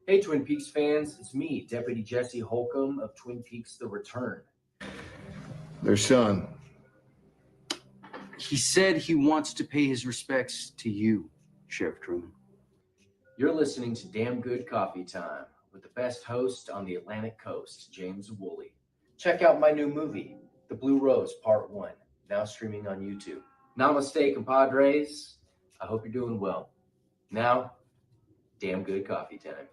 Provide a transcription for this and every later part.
Hey, Twin Peaks fans, it's me, Deputy Jesse Holcomb of Twin Peaks The Return. Their son. He said he wants to pay his respects to you, Sheriff Truman. You're listening to Damn Good Coffee Time with the best host on the Atlantic coast, James Woolley. Check out my new movie, The Blue Rose Part 1, now streaming on YouTube. Namaste, compadres. I hope you're doing well. Now, Damn Good Coffee Time.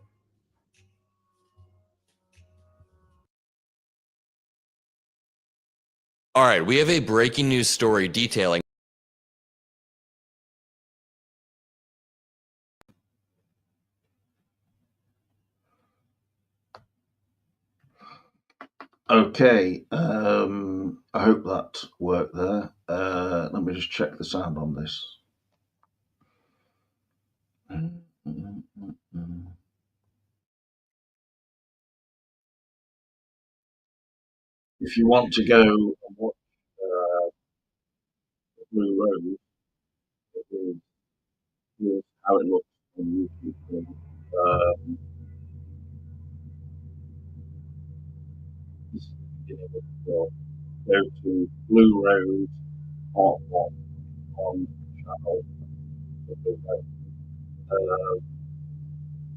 All right, we have a breaking news story detailing. Okay, I hope that worked there. Let me just check the sound on this. If you want to go and watch Blue Rose, here's how it looks on YouTube. This is the beginning of the film. Go to Blue Rose Part 1 on the channel.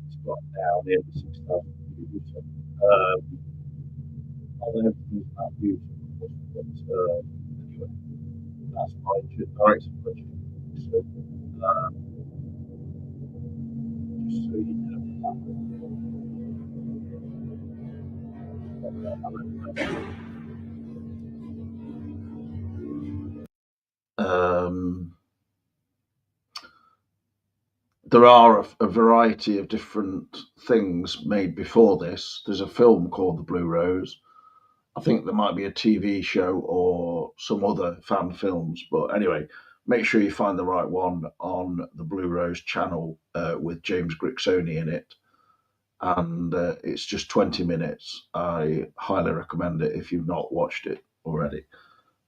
It's got now nearly 6,000 views. Although everything's not views, but anyway, that's my director's budget. So, just so you know there are a variety of different things made before this. There's a film called The Blue Rose. I think there might be a TV show or some other fan films, but anyway, make sure you find the right one on the Blue Rose channel with James Grixoni in it. And it's just 20 minutes. I highly recommend it if you've not watched it already.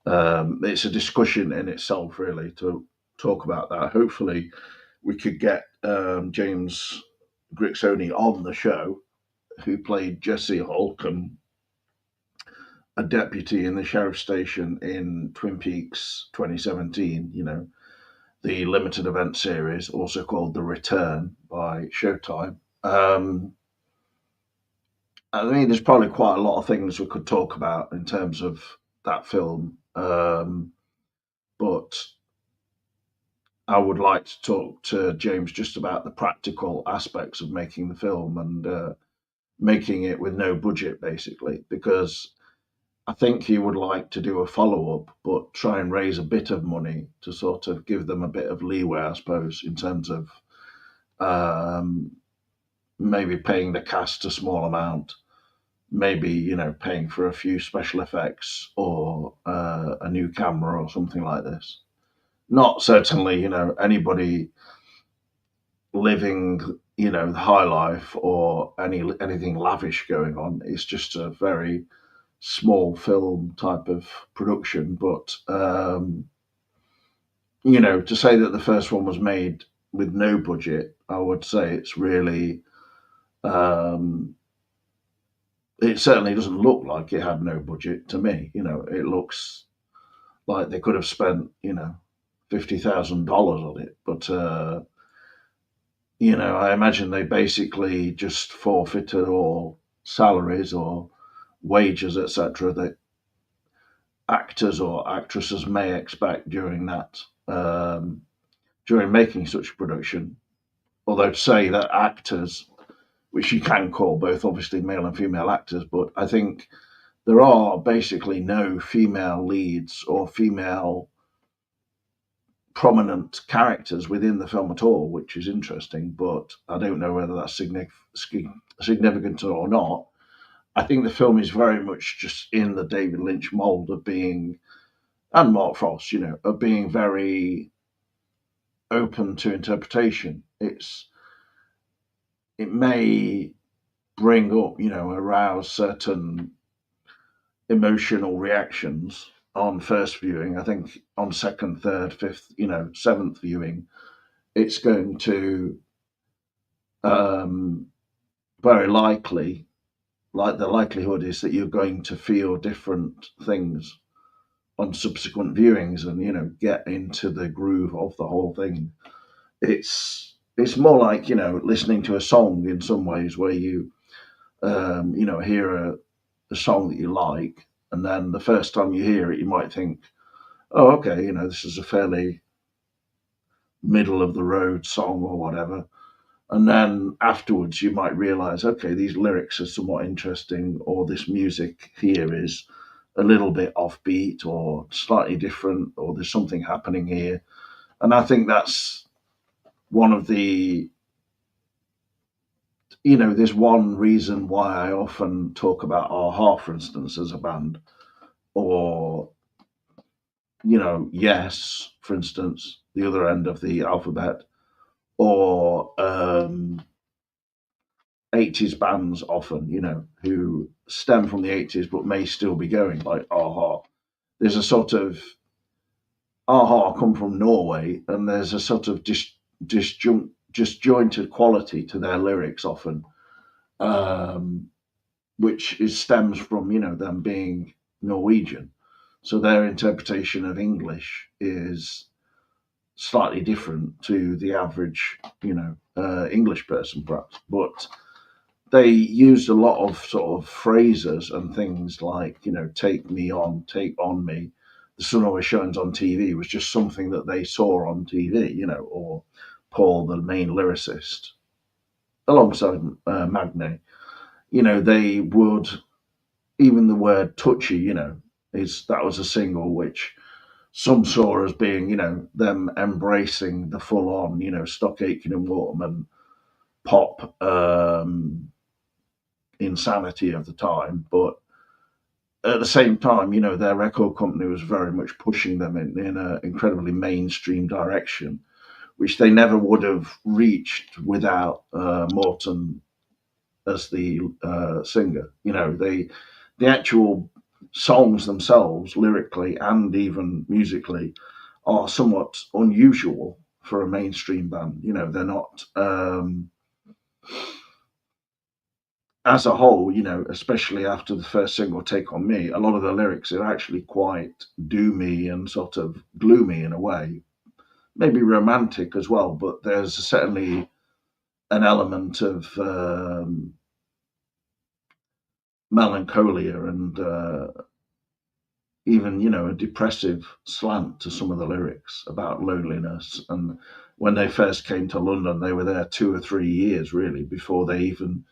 It's a discussion in itself, really, to talk about that. Hopefully, we could get James Grixoni on the show, who played Jesse Holcomb, a deputy in the sheriff's station in Twin Peaks 2017, the limited event series, also called The Return by Showtime. I mean, there's probably quite a lot of things we could talk about in terms of that film. But I would like to talk to James just about the practical aspects of making the film and making it with no budget, basically, because I think he would like to do a follow up, but try and raise a bit of money to sort of give them a bit of leeway, I suppose, in terms of maybe paying the cast a small amount, maybe paying for a few special effects or a new camera or something like this. Not certainly, anybody living, the high life or anything lavish going on. It's just a very small film type of production. But to say that the first one was made with no budget, I would say it's really. It certainly doesn't look like it had no budget to me. It looks like they could have spent, $50,000 on it, but I imagine they basically just forfeited all salaries or wages, etc., that actors or actresses may expect during making such a production. Although to say that actors, which you can call both obviously male and female actors, but I think there are basically no female leads or female prominent characters within the film at all, which is interesting, but I don't know whether that's significant or not. I think the film is very much just in the David Lynch mold of being, and Mark Frost, of being very open to interpretation. It may bring up, arouse certain emotional reactions on first viewing. I think on second, third, fifth, seventh viewing, it's going to very likely, like the likelihood is that you're going to feel different things on subsequent viewings, and get into the groove of the whole thing. It's more like listening to a song in some ways, where you hear a song that you like, and then the first time you hear it, you might think, oh, okay, this is a fairly middle of the road song or whatever. And then afterwards, you might realize, okay, these lyrics are somewhat interesting, or this music here is a little bit offbeat or slightly different, or there's something happening here. And I think that's one of the, there's one reason why I often talk about Aha, for instance, as a band, or, Yes, for instance, the other end of the alphabet, or 80s bands often, who stem from the 80s but may still be going, like Aha. There's a sort of Aha come from Norway, and there's a sort of disjointed quality to their lyrics often, um, which stems from them being Norwegian. So their interpretation of English is slightly different to the average, English person, perhaps. But they used a lot of sort of phrases and things like, take me on, take on me. The sun always shines on TV was just something that they saw on TV, or Paul, the main lyricist, alongside Magne. They would, even the word touchy, that was a single which some saw as being, them embracing the full on, Stock Aitken and Waterman pop insanity of the time. But at the same time, their record company was very much pushing them in an incredibly mainstream direction, which they never would have reached without Morton as the singer. The actual songs themselves, lyrically and even musically, are somewhat unusual for a mainstream band. They're not. As a whole, especially after the first single, Take On Me, a lot of the lyrics are actually quite doomy and sort of gloomy in a way, maybe romantic as well, but there's certainly an element of melancholia and even, a depressive slant to some of the lyrics about loneliness. And when they first came to London, they were there 2 or 3 years really before they even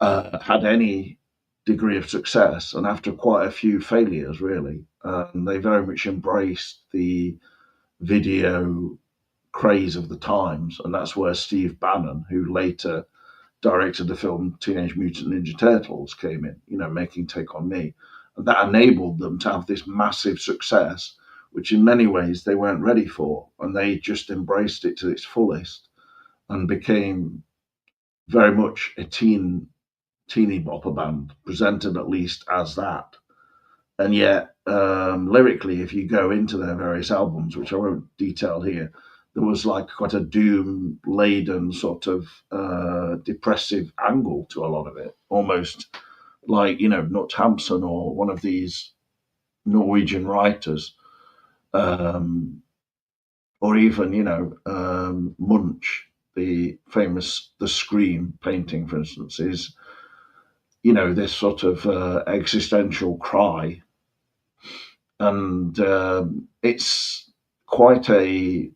had any degree of success, and after quite a few failures, really, they very much embraced the video craze of the times, and that's where Steve Bannon, who later directed the film Teenage Mutant Ninja Turtles, came in, making Take On Me, and that enabled them to have this massive success, which in many ways they weren't ready for, and they just embraced it to its fullest and became very much a teeny bopper band, presented at least as that. And yet, lyrically, if you go into their various albums, which I won't detail here, there was like quite a doom laden sort of depressive angle to a lot of it, almost like, Nut Hampson or one of these Norwegian writers, um, or even, Munch, the famous The Scream painting, for instance, is this sort of existential cry, and it's quite a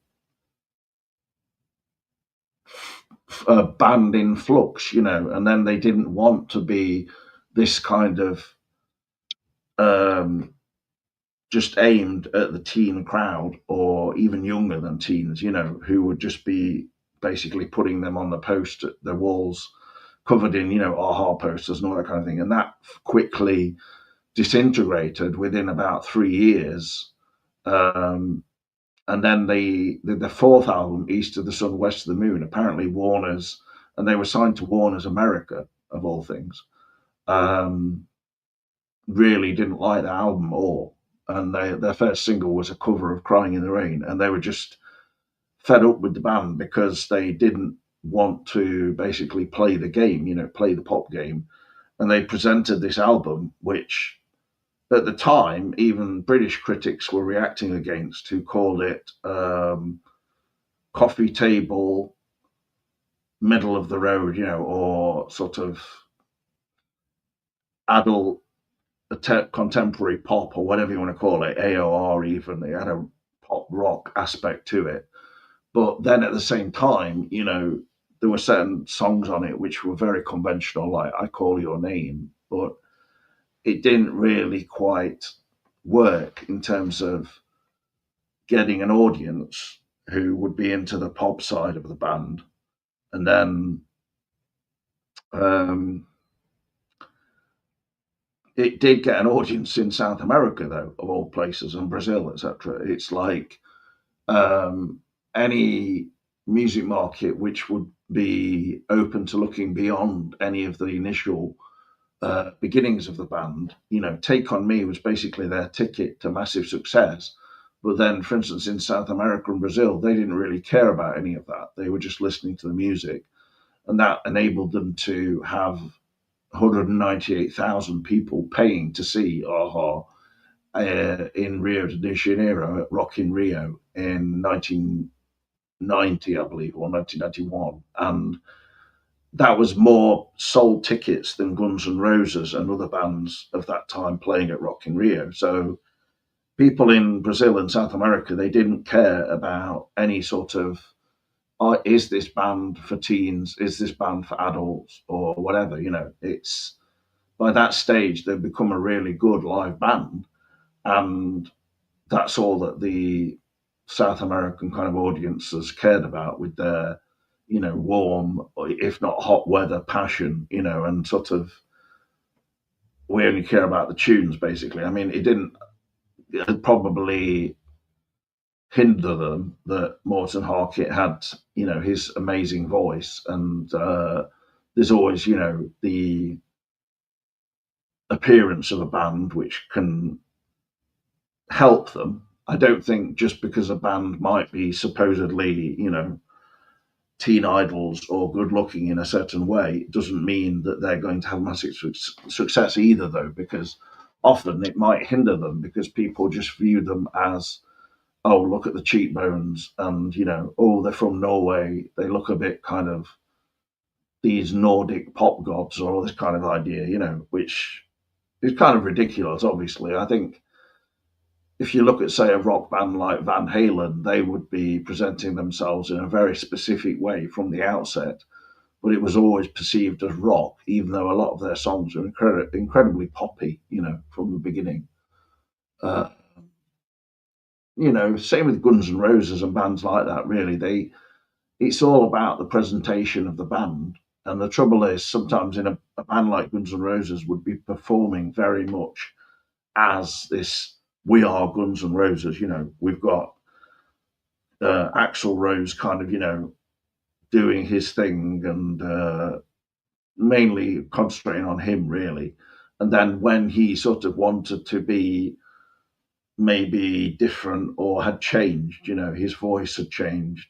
band in flux, and then they didn't want to be this kind of um, just aimed at the teen crowd or even younger than teens, who would just be basically putting them on the walls covered in, Aha posters and all that kind of thing. And that quickly disintegrated within about 3 years. And then the fourth album, East of the Sun, West of the Moon, apparently Warner's, and they were signed to Warner's America, of all things, really didn't like the album at all. And their first single was a cover of Crying in the Rain, and they were just fed up with the band because they didn't want to basically play the game, play the pop game. And they presented this album, which at the time, even British critics were reacting against, who called it coffee table, middle of the road, or sort of adult contemporary pop, or whatever you want to call it, AOR even. They had a pop rock aspect to it. But then at the same time, there were certain songs on it which were very conventional, like I Call Your Name, but it didn't really quite work in terms of getting an audience who would be into the pop side of the band. And then it did get an audience in South America, though, of all places, and Brazil, etc. It's like any music market which would be open to looking beyond any of the initial beginnings of the band. Take On Me was basically their ticket to massive success. But then, for instance, in South America and Brazil, they didn't really care about any of that. They were just listening to the music. And that enabled them to have 198,000 people paying to see a-ha in Rio de Janeiro at Rock in Rio in 1990, I believe, or 1991. And that was more sold tickets than Guns N' Roses and other bands of that time playing at Rock in Rio. So people in Brazil and South America, they didn't care about any sort of, is this band for teens? Is this band for adults or whatever? It's by that stage, they've become a really good live band. And that's all that the South American kind of audiences cared about, with their, warm, if not hot weather passion, and sort of, we only care about the tunes, basically. I mean, it probably hinder them that Morton Harkett had, his amazing voice, and there's always, the appearance of a band which can help them. I don't think just because a band might be supposedly, teen idols or good looking in a certain way, it doesn't mean that they're going to have massive success either, though, because often it might hinder them because people just view them as, oh, look at the cheekbones, and oh, they're from Norway, they look a bit kind of these Nordic pop gods, or all this kind of idea, which is kind of ridiculous. Obviously, I think if you look at, say, a rock band like Van Halen, they would be presenting themselves in a very specific way from the outset, but it was always perceived as rock, even though a lot of their songs are incredibly poppy, from the beginning. Same with Guns N' Roses and bands like that, really. It's all about the presentation of the band. And the trouble is, sometimes in a band like Guns N' Roses would be performing very much as this, we are Guns N' Roses, we've got Axl Rose kind of, doing his thing and mainly concentrating on him, really. And then when he sort of wanted to be maybe different or had changed, his voice had changed,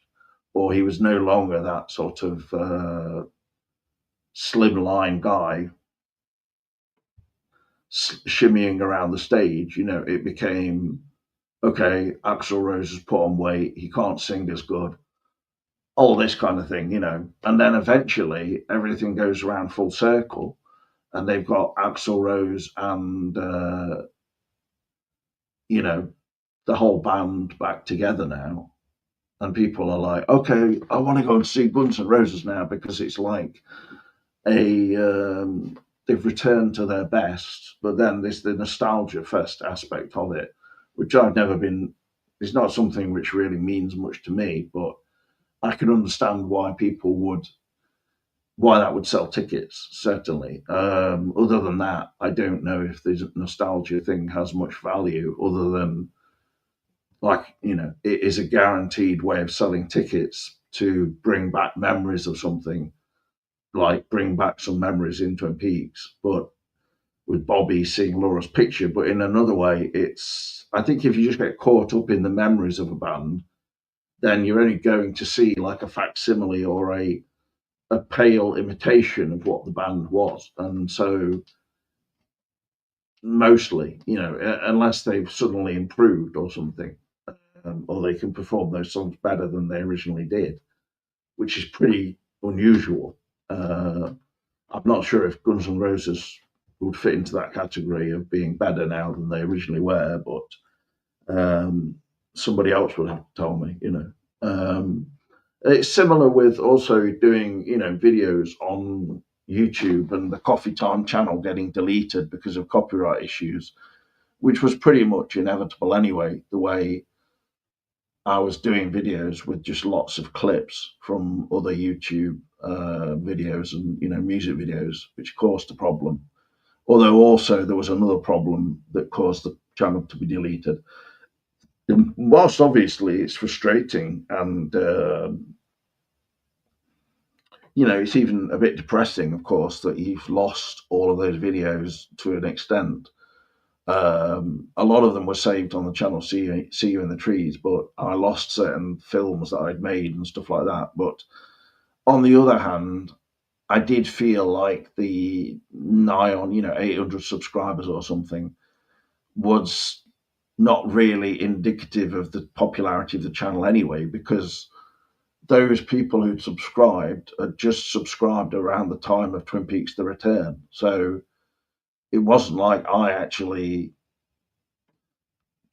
or he was no longer that sort of slimline guy shimmying around the stage, it became, okay, Axl Rose has put on weight, he can't sing as good, all this kind of thing, and then eventually everything goes around full circle, and they've got Axl Rose and the whole band back together now, and people are like, okay, I want to go and see Guns N' Roses now, because it's like they've returned to their best. But then there's the nostalgia fest aspect of it, which I've never been. It's not something which really means much to me, but I can understand why that would sell tickets, certainly. Other than that, I don't know if the nostalgia thing has much value, other than, like, it is a guaranteed way of selling tickets to bring back memories of something, like bring back some memories in Twin Peaks, but with Bobby seeing Laura's picture. But in another way, I think if you just get caught up in the memories of a band, then you're only going to see like a facsimile or a a pale imitation of what the band was. And so mostly, unless they've suddenly improved or something, or they can perform those songs better than they originally did, which is pretty unusual. I'm not sure if Guns N' Roses would fit into that category of being better now than they originally were, but somebody else would have to tell me, It's similar with also doing, videos on YouTube and the Coffee Time channel getting deleted because of copyright issues, which was pretty much inevitable anyway, the way I was doing videos with just lots of clips from other YouTube videos and, music videos, which caused a problem. Although also there was another problem that caused the channel to be deleted. And whilst obviously it's frustrating and it's even a bit depressing, of course, that you've lost all of those videos to an extent. A lot of them were saved on the channel See You in the Trees, but I lost certain films that I'd made and stuff like that. But on the other hand, I did feel like the nigh on 800 subscribers or something was not really indicative of the popularity of the channel anyway, because those people who'd subscribed had just subscribed around the time of Twin Peaks: The Return. So it wasn't like I actually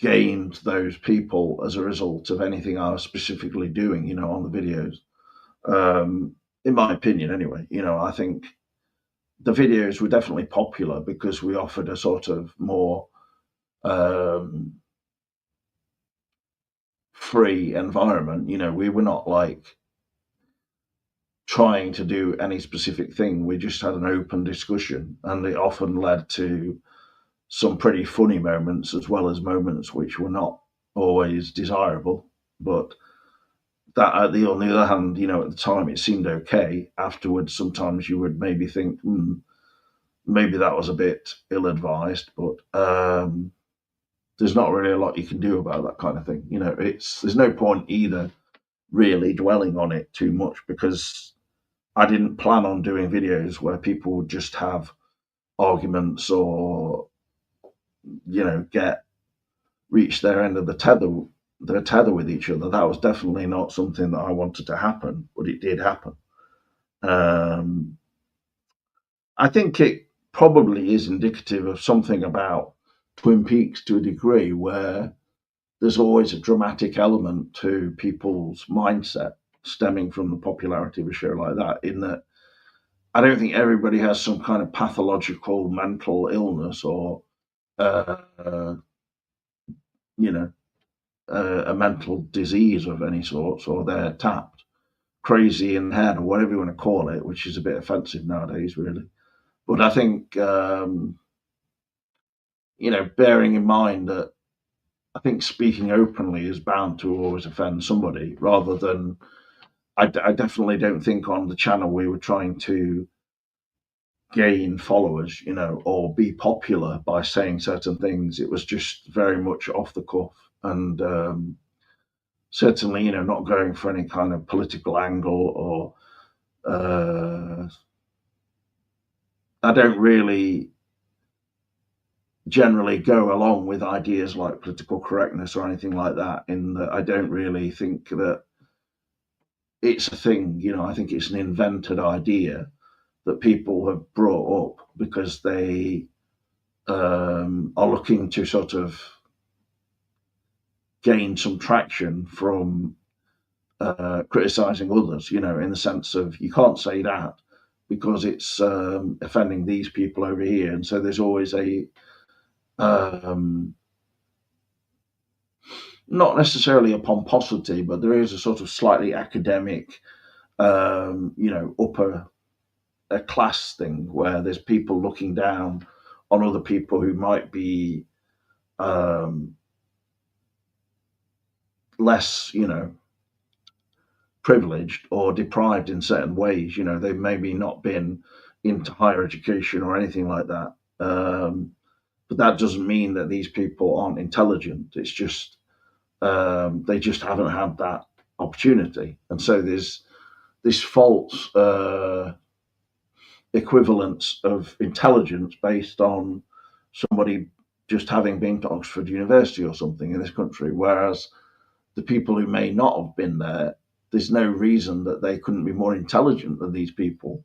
gained those people as a result of anything I was specifically doing, on the videos. In my opinion, anyway, I think the videos were definitely popular because we offered a sort of more free environment. We were not like trying to do any specific thing. We just had an open discussion, and it often led to some pretty funny moments as well as moments which were not always desirable. But that, on the other hand, at the time it seemed okay. Afterwards, sometimes you would maybe think, maybe that was a bit ill-advised, but there's not really a lot you can do about that kind of thing. There's no point either really dwelling on it too much, because I didn't plan on doing videos where people would just have arguments or reach their end of the tether with each other. That was definitely not something that I wanted to happen, but it did happen. I think it probably is indicative of something about Twin Peaks to a degree, where there's always a dramatic element to people's mindset stemming from the popularity of a show like that, in that I don't think everybody has some kind of pathological mental illness or a mental disease of any sort, or they're tapped, crazy in the head, or whatever you want to call it, which is a bit offensive nowadays, really. But I think, bearing in mind that I think speaking openly is bound to always offend somebody, rather than, I definitely don't think on the channel we were trying to gain followers, or be popular by saying certain things. It was just very much off the cuff, and certainly, not going for any kind of political angle, or I don't really generally go along with ideas like political correctness or anything like that, in that I don't really think that it's a thing. I think it's an invented idea that people have brought up because they are looking to sort of gain some traction from criticizing others, in the sense of, you can't say that because it's offending these people over here. And so there's always a not necessarily a pomposity, but there is a sort of slightly academic, upper class thing, where there's people looking down on other people who might be less, privileged or deprived in certain ways. They've maybe not been into higher education or anything like that. But that doesn't mean that these people aren't intelligent. It's just they just haven't had that opportunity. And so there's this false equivalence of intelligence based on somebody just having been to Oxford University or something in this country, whereas the people who may not have been there, there's no reason that they couldn't be more intelligent than these people.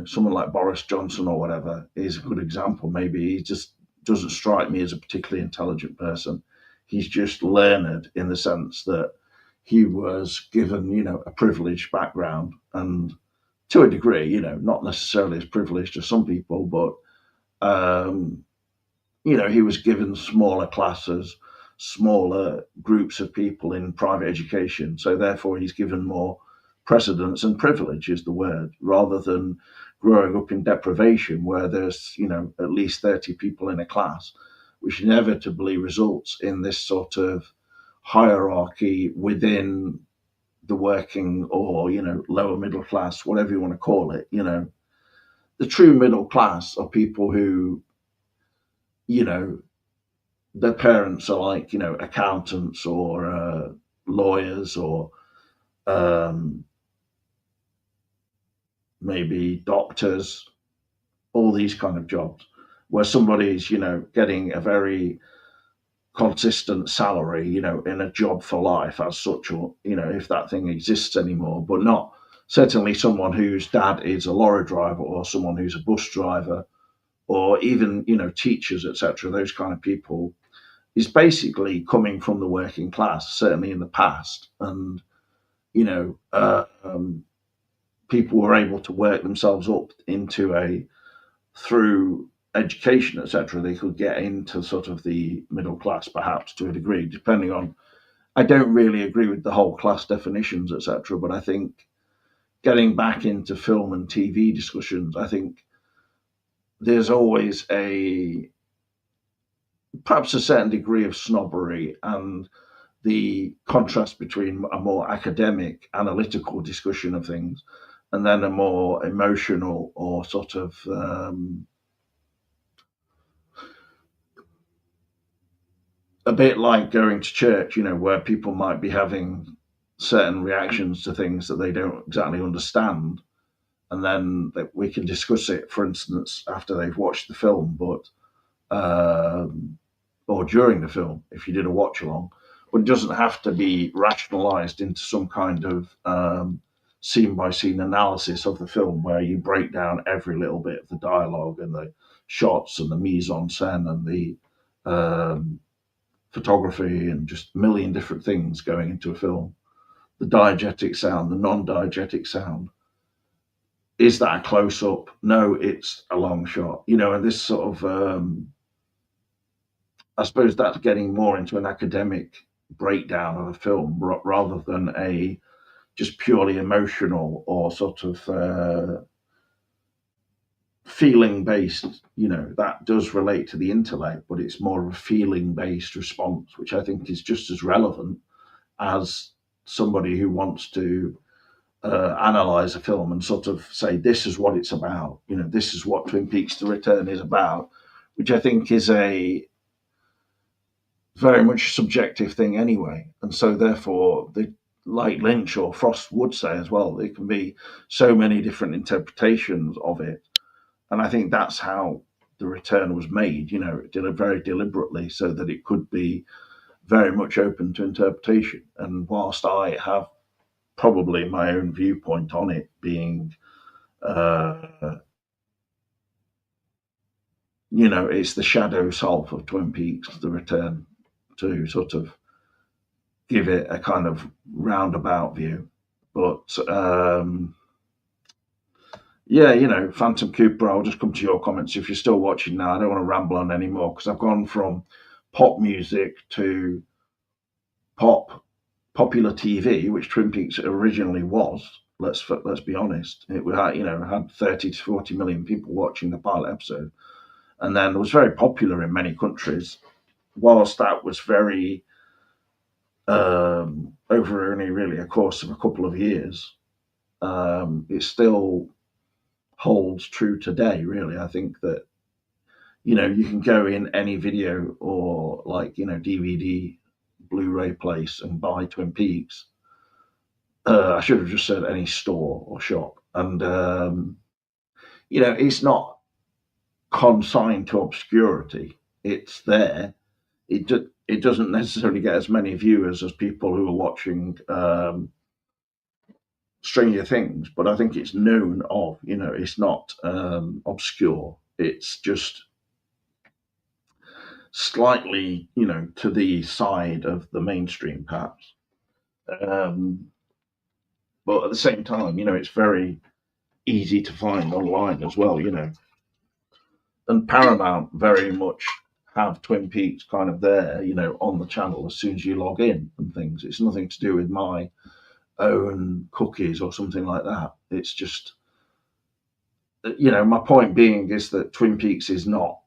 Someone like Boris Johnson or whatever is a good example. Maybe he just doesn't strike me as a particularly intelligent person. He's just learned in the sense that he was given, a privileged background, and to a degree, not necessarily as privileged as some people, but he was given smaller classes, smaller groups of people in private education. So therefore, he's given more precedence, and privilege is the word, rather than growing up in deprivation where there's, at least 30 people in a class, which inevitably results in this sort of hierarchy within the working or, lower middle class, whatever you want to call it. The true middle class are people who, their parents are like, accountants or lawyers or maybe doctors, all these kind of jobs, where somebody's, getting a very consistent salary, in a job for life as such, or, if that thing exists anymore, but not certainly someone whose dad is a lorry driver or someone who's a bus driver or even, teachers, etc. Those kind of people is basically coming from the working class, certainly in the past. And, people were able to work themselves up into through education, etc., they could get into sort of the middle class, perhaps to a degree, depending on. I don't really agree with the whole class definitions, etc., but I think getting back into film and TV discussions, I think there's always perhaps a certain degree of snobbery and the contrast between a more academic, analytical discussion of things and then a more emotional or sort of a bit like going to church, where people might be having certain reactions to things that they don't exactly understand. And then we can discuss it, for instance, after they've watched the film, or during the film, if you did a watch along. But it doesn't have to be rationalized into some kind of scene by scene analysis of the film where you break down every little bit of the dialogue and the shots and the mise en scène and the photography and just a million different things going into a film. The diegetic sound, the non-diegetic sound. Is that a close up? No, it's a long shot. And this sort of, I suppose that's getting more into an academic breakdown of a film rather than a just purely emotional or sort of feeling based. That does relate to the intellect, but it's more of a feeling based response, which I think is just as relevant as somebody who wants to analyze a film and sort of say, this is what it's about. This is what Twin Peaks: The Return is about, which I think is a very much subjective thing anyway. And so therefore, like Lynch or Frost would say as well, there can be so many different interpretations of it. And I think that's how The Return was made, it did it very deliberately so that it could be very much open to interpretation. And whilst I have probably my own viewpoint on it being, it's the shadow self of Twin Peaks: The Return, to sort of give it a kind of roundabout view. But yeah, Phantom Cooper, I'll just come to your comments. If you're still watching now, I don't want to ramble on anymore because I've gone from pop music to popular TV, which Twin Peaks originally was. Let's be honest. It had 30 to 40 million people watching the pilot episode, and then it was very popular in many countries. Whilst that was very over only really a course of a couple of years, it still holds true today. Really, I think that you can go in any video or DVD, Blu-ray place and buy Twin Peaks I should have just said any store or shop. And, it's not consigned to obscurity. It's there. It doesn't necessarily get as many viewers as people who are watching Stranger Things, but I think it's known of. It's not obscure. It's just slightly, to the side of the mainstream, perhaps. Um, but at the same time, it's very easy to find online as well. And Paramount very much have Twin Peaks kind of there, on the channel as soon as you log in and things. It's nothing to do with my own cookies or something like that. It's just, my point being is that Twin Peaks is not,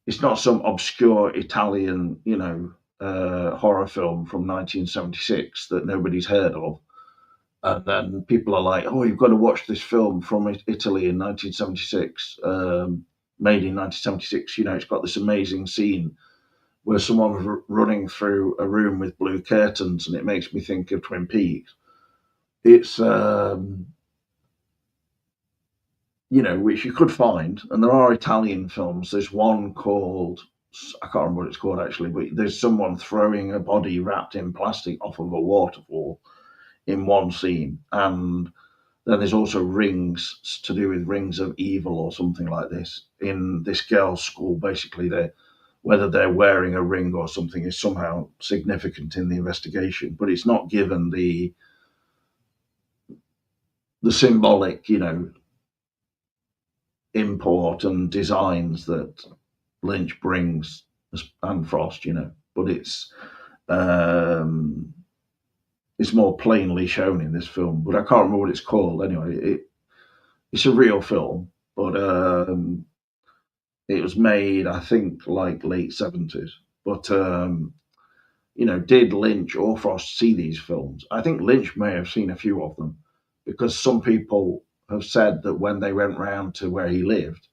it's not some obscure Italian, horror film from 1976 that nobody's heard of. And then people are like, "Oh, you've got to watch this film from Italy in 1976, made in 1976." It's got this amazing scene where someone's running through a room with blue curtains, and it makes me think of Twin Peaks. It's, which you could find, and there are Italian films. There's one called, I can't remember what it's called actually, but there's someone throwing a body wrapped in plastic off of a waterfall in one scene, and then there's also rings to do with rings of evil or something like this in this girls' school. Basically, whether they're wearing a ring or something is somehow significant in the investigation, but it's not given the symbolic, import and designs that Lynch brings, and Frost, but it's more plainly shown in this film, but I can't remember what it's called. Anyway, it's a real film, but it was made, I think, like late 70s. But did Lynch or Frost see these films? I think Lynch may have seen a few of them, because some people have said that when they went round to where he lived,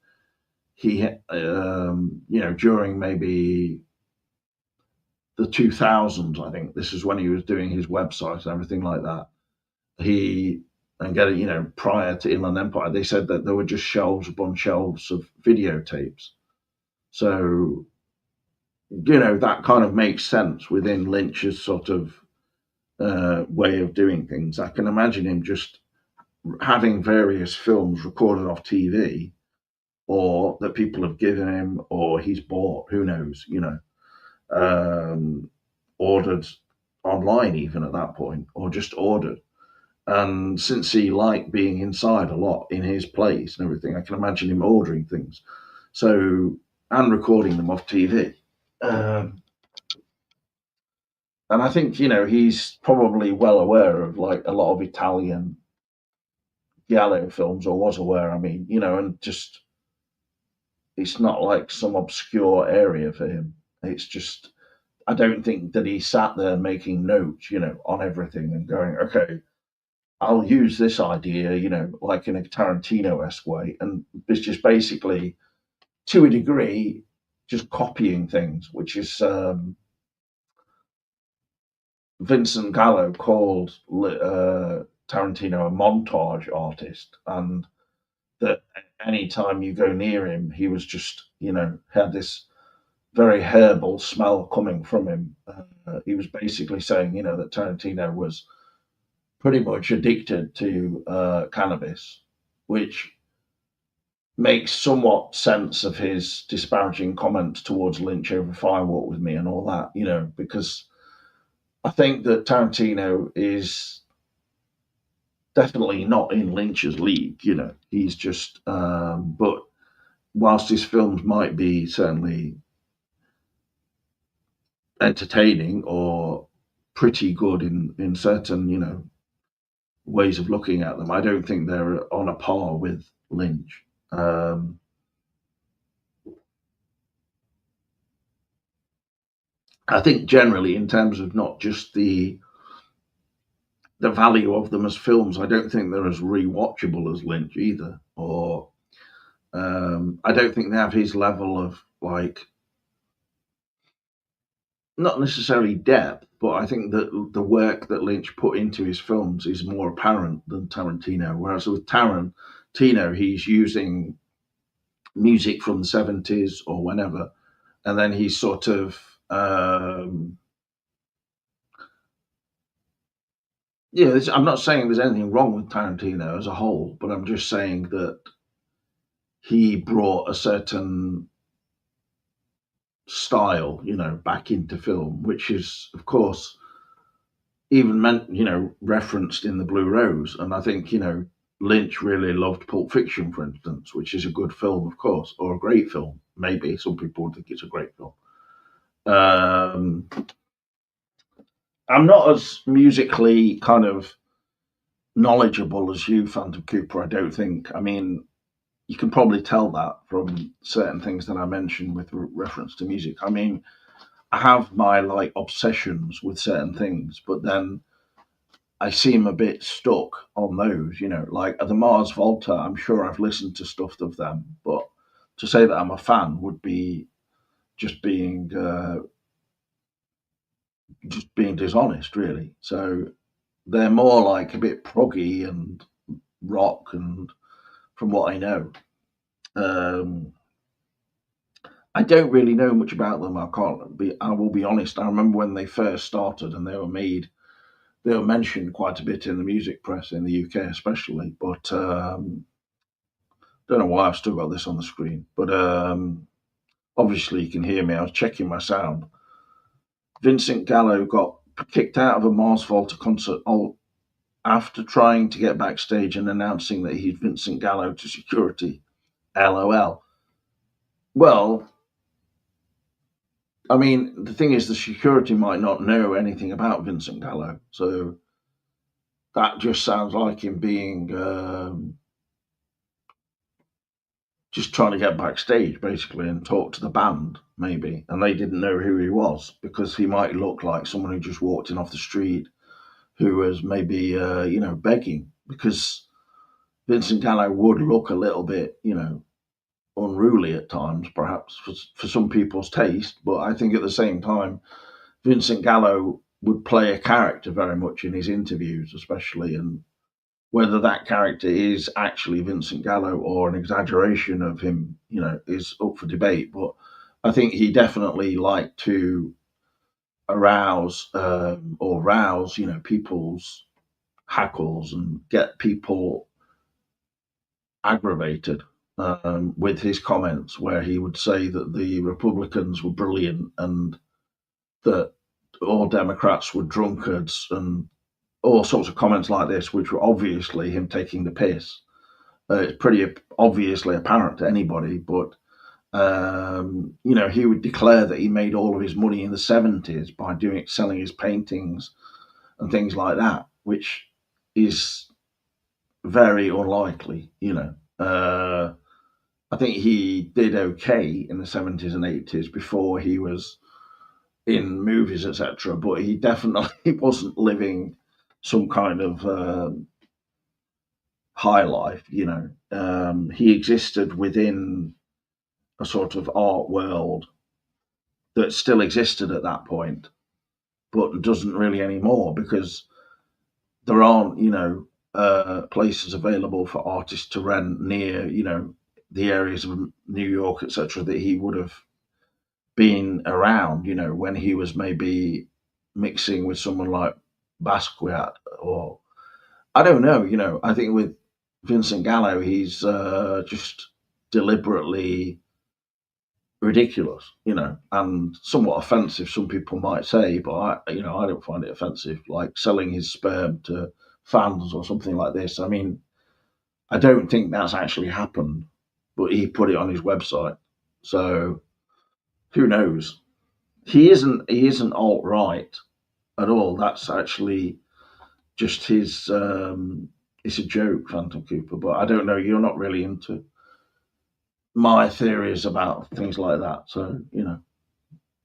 he, during maybe the 2000s, I think this is when he was doing his website and everything like that. Prior to Inland Empire, they said that there were just shelves upon shelves of videotapes. So, that kind of makes sense within Lynch's sort of way of doing things. I can imagine him just having various films recorded off TV, or that people have given him, or he's bought, who knows, ordered online even at that point, or just ordered. And since he liked being inside a lot in his place and everything, I can imagine him ordering things. So, and recording them off TV. And I think, he's probably well aware of like a lot of Italian giallo films, or was aware, and just, it's not like some obscure area for him. It's just, I don't think that he sat there making notes, on everything and going, okay, I'll use this idea, like in a Tarantino-esque way. And it's just basically, to a degree, just copying things, which is Vincent Gallo called Tarantino a montage artist. And that any time you go near him, he was just, had this very herbal smell coming from him. He was basically saying, that Tarantino was pretty much addicted to cannabis, which makes somewhat sense of his disparaging comments towards Lynch over Fire Walk with Me and all that, because I think that Tarantino is definitely not in Lynch's league, he's just, but whilst his films might be certainly entertaining or pretty good in certain, ways of looking at them, I don't think they're on a par with Lynch. I think generally, in terms of not just the value of them as films, I don't think they're as rewatchable as Lynch either. Or I don't think they have his level of, like, not necessarily depth, but I think that the work that Lynch put into his films is more apparent than Tarantino. Whereas with Tarantino, he's using music from the 70s or whenever, and then he's sort of I'm not saying there's anything wrong with Tarantino as a whole, but I'm just saying that he brought a certain style, back into film, which is, of course, even referenced in the Blue Rose. And I think, Lynch really loved Pulp Fiction, for instance, which is a good film, of course, or a great film. Maybe some people would think it's a great film. I'm not as musically kind of knowledgeable as you, Phantom Cooper, I don't think. I mean, you can probably tell that from certain things that I mentioned with reference to music. I mean, I have my obsessions with certain things, but then I seem a bit stuck on those, like the Mars Volta. I'm sure I've listened to stuff of them, but to say that I'm a fan would be just being dishonest, really. So they're more like a bit proggy and rock, and from what I know, I don't really know much about them. I will be honest. I remember when they first started and they were mentioned quite a bit in the music press in the UK, especially. But don't know why I've still got this on the screen. But obviously you can hear me. I was checking my sound. Vincent Gallo got kicked out of a Mars Volta concert after trying to get backstage and announcing that he's Vincent Gallo to security. LOL. Well, I mean, the thing is, the security might not know anything about Vincent Gallo, so that just sounds like him being just trying to get backstage, basically, and talk to the band, maybe. And they didn't know who he was because he might look like someone who just walked in off the street who was maybe, begging. Because Vincent Gallo would look a little bit, unruly at times, perhaps for some people's taste. But I think at the same time, Vincent Gallo would play a character very much in his interviews, especially, and whether that character is actually Vincent Gallo or an exaggeration of him, is up for debate. But I think he definitely liked to arouse or rouse, people's hackles and get people aggravated with his comments, where he would say that the Republicans were brilliant and that all Democrats were drunkards and all sorts of comments like this, which were obviously him taking the piss. It's pretty obviously apparent to anybody, but he would declare that he made all of his money in the 70s by selling his paintings and things like that, which is very unlikely. I think he did okay in the 70s and 80s before he was in movies, etc. But he definitely wasn't living some kind of high life. He existed within a sort of art world that still existed at that point, but doesn't really anymore because there aren't, places available for artists to rent near, the areas of New York, etc., that he would have been around, when he was maybe mixing with someone like Basquiat, or I don't know. I think with Vincent Gallo, he's just deliberately ridiculous, and somewhat offensive, some people might say, but I don't find it offensive, like selling his sperm to fans or something like this. I mean, I don't think that's actually happened, but he put it on his website. So who knows? He isn't alt-right at all. That's actually just his it's a joke, Phantom Cooper, but I don't know, you're not really into my theories about things like that. So,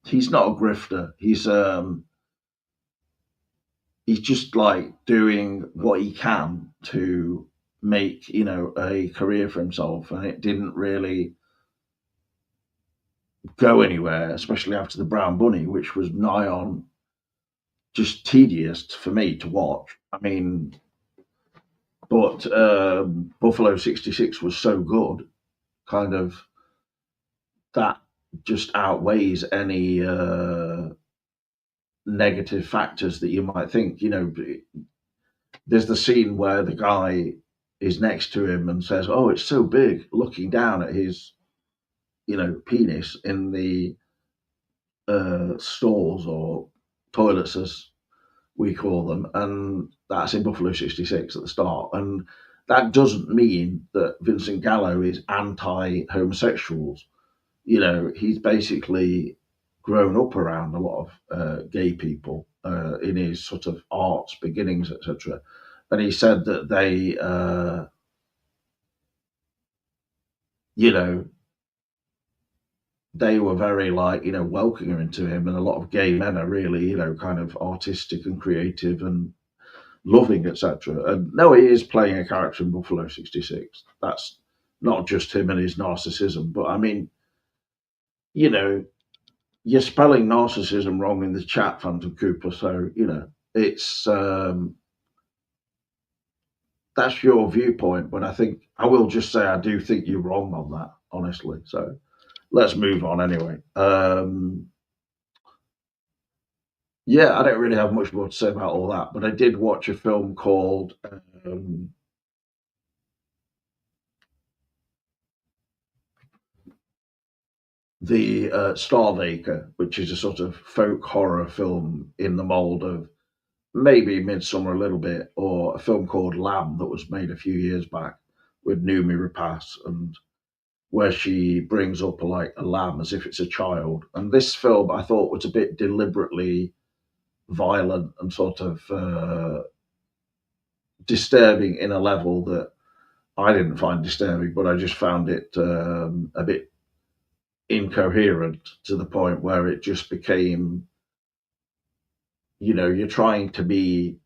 he's not a grifter. He's just like doing what he can to make, a career for himself, and it didn't really go anywhere, especially after the Brown Bunny, which was nigh on just tedious for me to watch. I mean, but Buffalo '66 was so good, kind of that just outweighs any negative factors that you might think. There's the scene where the guy is next to him and says, "Oh, it's so big," looking down at his, penis in the stalls or toilets, as we call them, and that's in Buffalo '66 at the start. And that doesn't mean that Vincent Gallo is anti-homosexuals. He's basically grown up around a lot of gay people in his sort of arts beginnings, etc. And he said that you know, they were very welcoming to him, and a lot of gay men are really, kind of artistic and creative and loving, etc. And no, he is playing a character in Buffalo '66. That's not just him and his narcissism, but I mean, you know, you're spelling narcissism wrong in the chat, Phantom Cooper. So it's that's your viewpoint, but I will just say I do think you're wrong on that, honestly. So let's move on anyway. Yeah, I don't really have much more to say about all that, but I did watch a film called The Star of Acre, which is a sort of folk horror film in the mold of maybe Midsummer a little bit, or a film called Lamb that was made a few years back with Noomi Rapace, and where she brings up a lamb as if it's a child. And this film I thought was a bit deliberately violent and sort of disturbing in a level that I didn't find disturbing, but I just found it a bit incoherent to the point where it just became, you're trying to be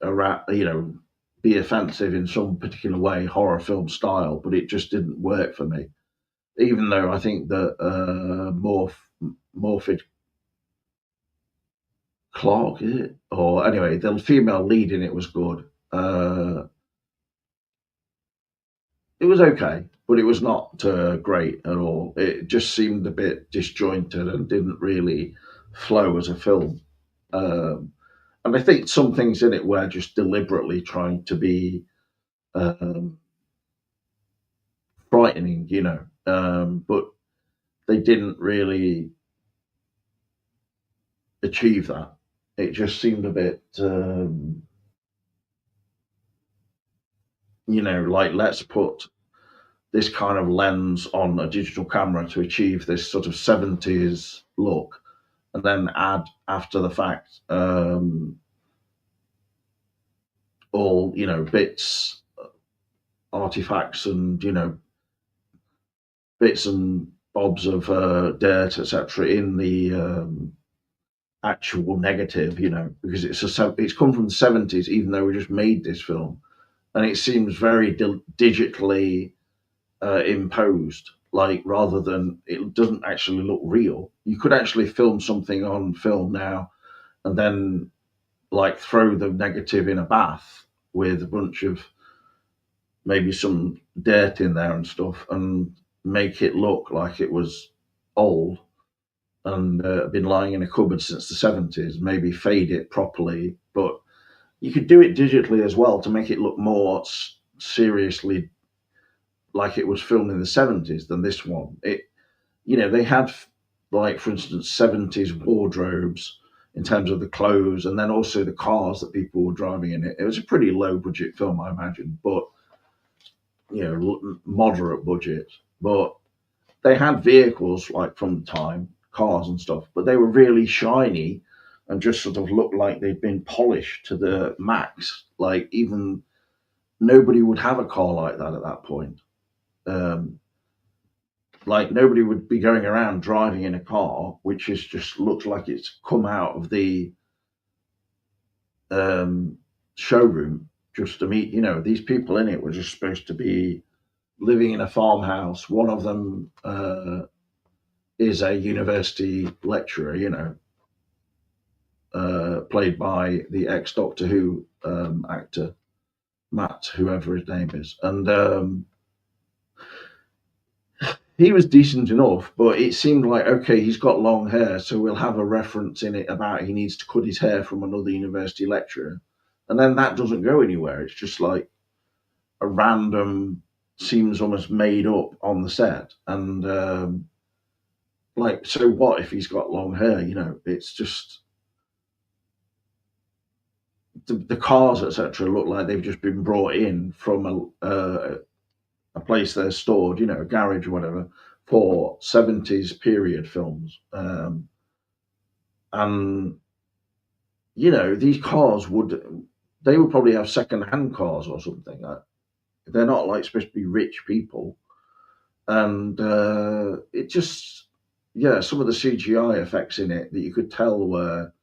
be offensive in some particular way, horror film style, but it just didn't work for me. Even though I think that Morphy Clark, is it? Or anyway, the female lead in it was good. It was okay, but it was not great at all. It just seemed a bit disjointed and didn't really flow as a film. Um, and I think some things in it were just deliberately trying to be um, frightening, but they didn't really achieve that. It just seemed a bit, like let's put this kind of lens on a digital camera to achieve this sort of '70s look, and then add after the fact all bits, artifacts, and bits and bobs of dirt, etc., in the actual negative, because it's come from the '70s, even though we just made this film, and it seems very digitally imposed. Like rather than it doesn't actually look real. You could actually film something on film now, and then like throw the negative in a bath with a bunch of maybe some dirt in there and stuff, and make it look like it was old and been lying in a cupboard since the '70s. Maybe fade it properly, but you could do it digitally as well to make it look more seriously like it was filmed in the '70s than this one. They had, like, for instance, '70s wardrobes in terms of the clothes, and then also the cars that people were driving in it. It was a pretty low budget film, I imagine, but moderate budget. But they had vehicles like from the time, cars and stuff, but they were really shiny and just sort of looked like they'd been polished to the max. Like even nobody would have a car like that at that point. Like nobody would be going around driving in a car which is just looks like it's come out of the showroom just to meet. These people in it were just supposed to be living in a farmhouse. One of them is a university lecturer, played by the ex-Doctor Who actor, Matt, whoever his name is. And he was decent enough, but it seemed like, okay, he's got long hair, so we'll have a reference in it about he needs to cut his hair from another university lecturer. And then that doesn't go anywhere. It's just like a random, seems almost made up on the set. And like, so what if he's got long hair? It's just the cars, etc., look like they've just been brought in from a place they're stored, a garage or whatever, for 70s period films. And, these cars they would probably have second-hand cars or something. They're not like supposed to be rich people. And it just, some of the CGI effects in it that you could tell were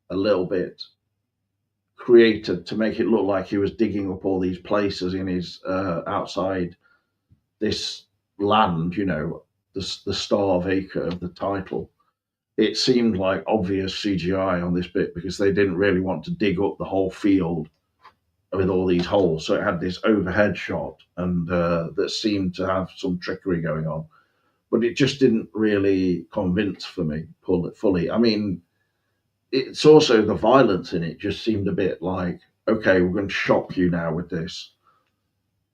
a little bit created to make it look like he was digging up all these places in his outside this land, the Star of Acre of the title. It seemed like obvious CGI on this bit because they didn't really want to dig up the whole field with all these holes. So it had this overhead shot and that seemed to have some trickery going on. But it just didn't really convince for me fully. I mean, it's also the violence in it just seemed a bit like, okay, we're going to shock you now with this.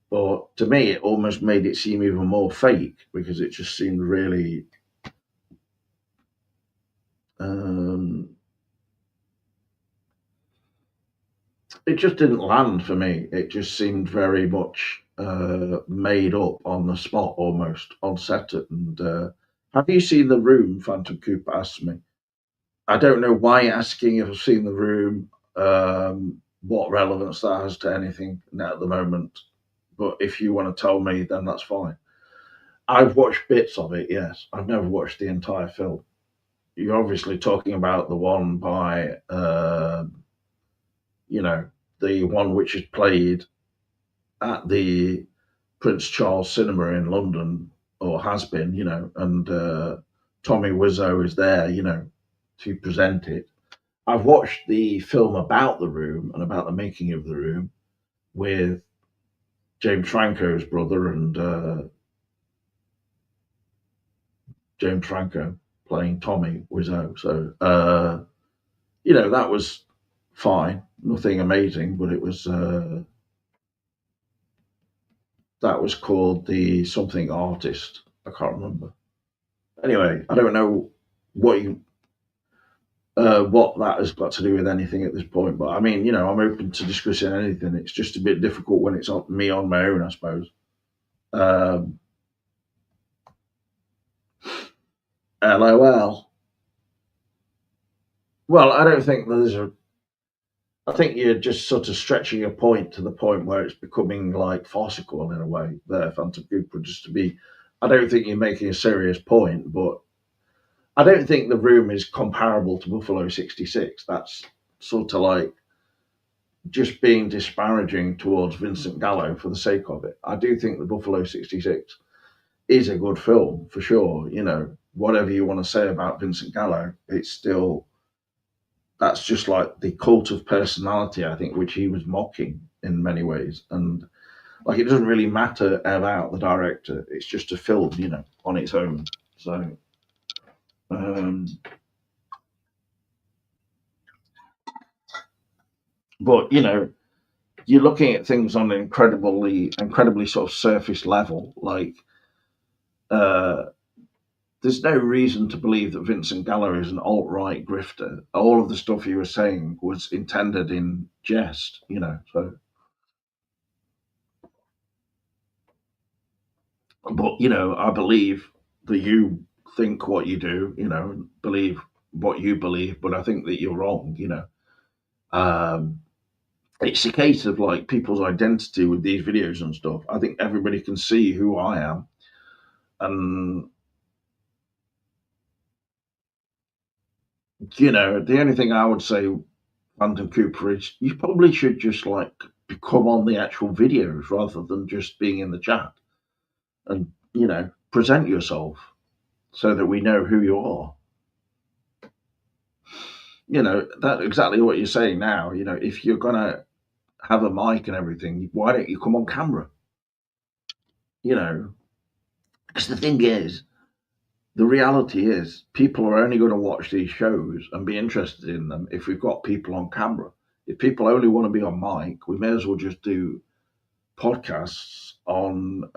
But to me, it almost made it seem even more fake because it just seemed really it just didn't land for me. It just seemed very much made up on the spot, almost on set. And have you seen The Room? Phantom Cooper asked me. I don't know why asking if I've seen The Room, what relevance that has to anything at the moment. But if you want to tell me, then that's fine. I've watched bits of it, yes. I've never watched the entire film. You're obviously talking about the one by, the one which is played at the Prince Charles Cinema in London, or has been, and Tommy Wiseau is there, to present it. I've watched the film about The Room and about the making of The Room with James Franco's brother and James Franco playing Tommy Wiseau. So, that was fine. Nothing amazing, but it was, that was called the something artist. I can't remember. Anyway, I don't know what that has got to do with anything at this point. But I mean, I'm open to discussing anything. It's just a bit difficult when it's me on my own, I suppose. LOL. Well, I don't think I think you're just sort of stretching a point to the point where it's becoming like farcical in a way there, Phantom Cooper, I don't think you're making a serious point, but I don't think The Room is comparable to Buffalo 66. That's sort of like just being disparaging towards Vincent Gallo for the sake of it. I do think the Buffalo 66 is a good film for sure. Whatever you want to say about Vincent Gallo, it's still, that's just like the cult of personality, I think, which he was mocking in many ways. And like, it doesn't really matter about the director. It's just a film, on its own. So, but you're looking at things on an incredibly sort of surface level. Like, there's no reason to believe that Vincent Gallo is an alt-right grifter. All of the stuff he was saying was intended in jest, so. But, I believe that you think what you do, believe what you believe, but I think that you're wrong, It's a case of like people's identity with these videos and stuff. I think everybody can see who I am. And, the only thing I would say, Phantom Cooper, is you probably should just like come on the actual videos rather than just being in the chat and, present yourself so that we know who you are. That's exactly what you're saying now. If you're gonna have a mic and everything, why don't you come on camera? Because the thing is, the reality is, people are only going to watch these shows and be interested in them if we've got people on camera. If people only want to be on mic, we may as well just do podcasts on,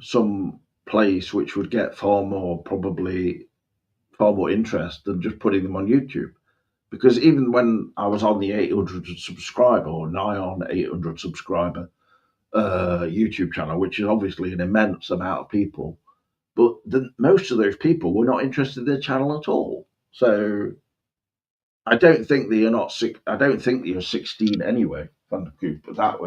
some place which would get far more interest than just putting them on YouTube. Because even when I was on the 800 subscriber or nigh on 800 subscriber YouTube channel, which is obviously an immense amount of people, but most of those people were not interested in the channel at all. So I don't think that you're not sick. I don't think that you're 16 anyway, Vandercoop. But that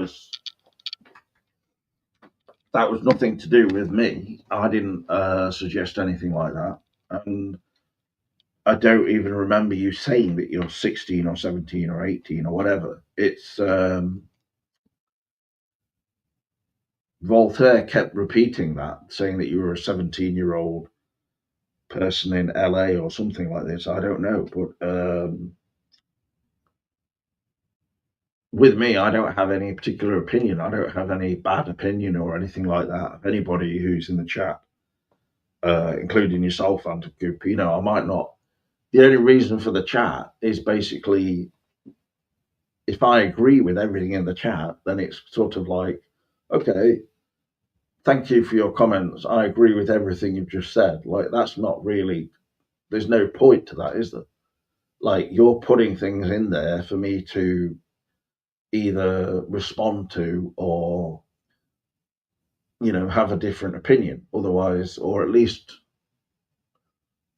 was nothing to do with me. I didn't suggest anything like that, and I don't even remember you saying that you're 16 or 17 or 18 or whatever. It's Voltaire kept repeating that, saying that you were a 17-year-old person in LA or something like this. I don't know, but with me, I don't have any particular opinion. I don't have any bad opinion or anything like that of anybody who's in the chat, including yourself, Vandercoop. I might not. The only reason for the chat is basically if I agree with everything in the chat, then it's sort of like, okay, thank you for your comments. I agree with everything you've just said. Like, that's not really, there's no point to that, is there? Like, you're putting things in there for me to either respond to or, have a different opinion otherwise, or at least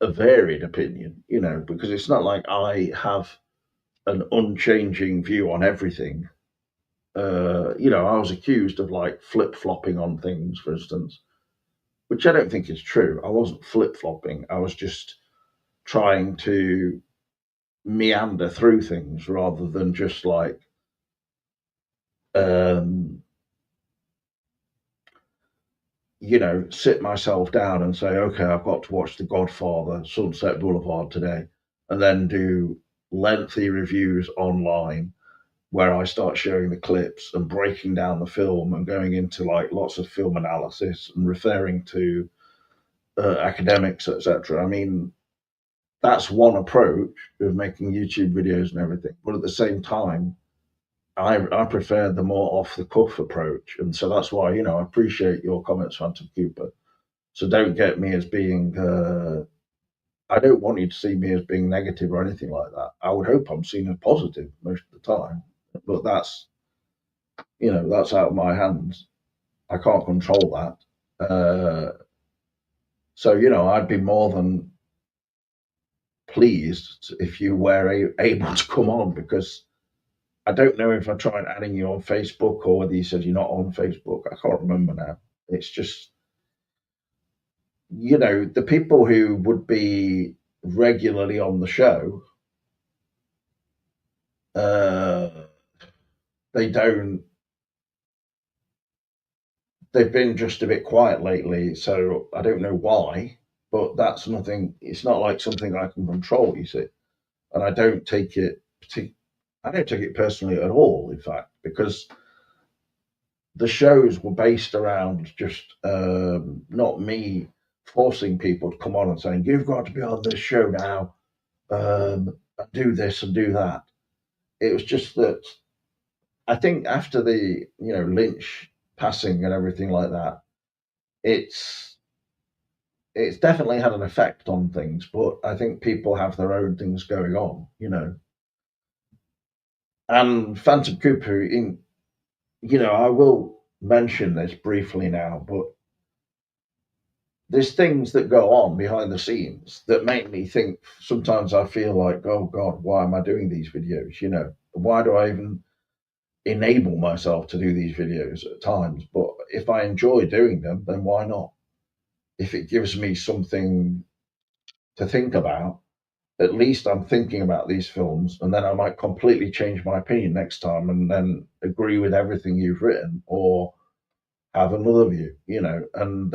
a varied opinion, because it's not like I have an unchanging view on everything. I was accused of like flip flopping on things, for instance, which I don't think is true. I wasn't flip flopping. I was just trying to meander through things rather than just like, um, sit myself down and say, okay, I've got to watch The Godfather, Sunset Boulevard today, and then do lengthy reviews online where I start showing the clips and breaking down the film and going into like lots of film analysis and referring to academics, etc. I mean, that's one approach of making YouTube videos and everything. But at the same time, I prefer the more off the cuff approach, and so that's why I appreciate your comments, Phantom Cooper. So don't get me as being. I don't want you to see me as being negative or anything like that. I would hope I'm seen as positive most of the time, but that's out of my hands. I can't control that. So I'd be more than pleased if you were able to come on, because I don't know if I tried adding you on Facebook or whether you said you're not on Facebook. I can't remember now. It's just, the people who would be regularly on the show, they don't, they've been just a bit quiet lately. So I don't know why, but that's nothing. It's not like something I can control, you see. And I don't take it personally at all, in fact, because the shows were based around just not me forcing people to come on and saying, you've got to be on this show now, do this and do that. It was just that I think after the Lynch passing and everything like that, it's definitely had an effect on things, but I think people have their own things going on. And Phantom Cooper, I will mention this briefly now, but there's things that go on behind the scenes that make me think, sometimes I feel like, oh God, why am I doing these videos? Why do I even enable myself to do these videos at times? But if I enjoy doing them, then why not? If it gives me something to think about, at least I'm thinking about these films, and then I might completely change my opinion next time and then agree with everything you've written or have another view, and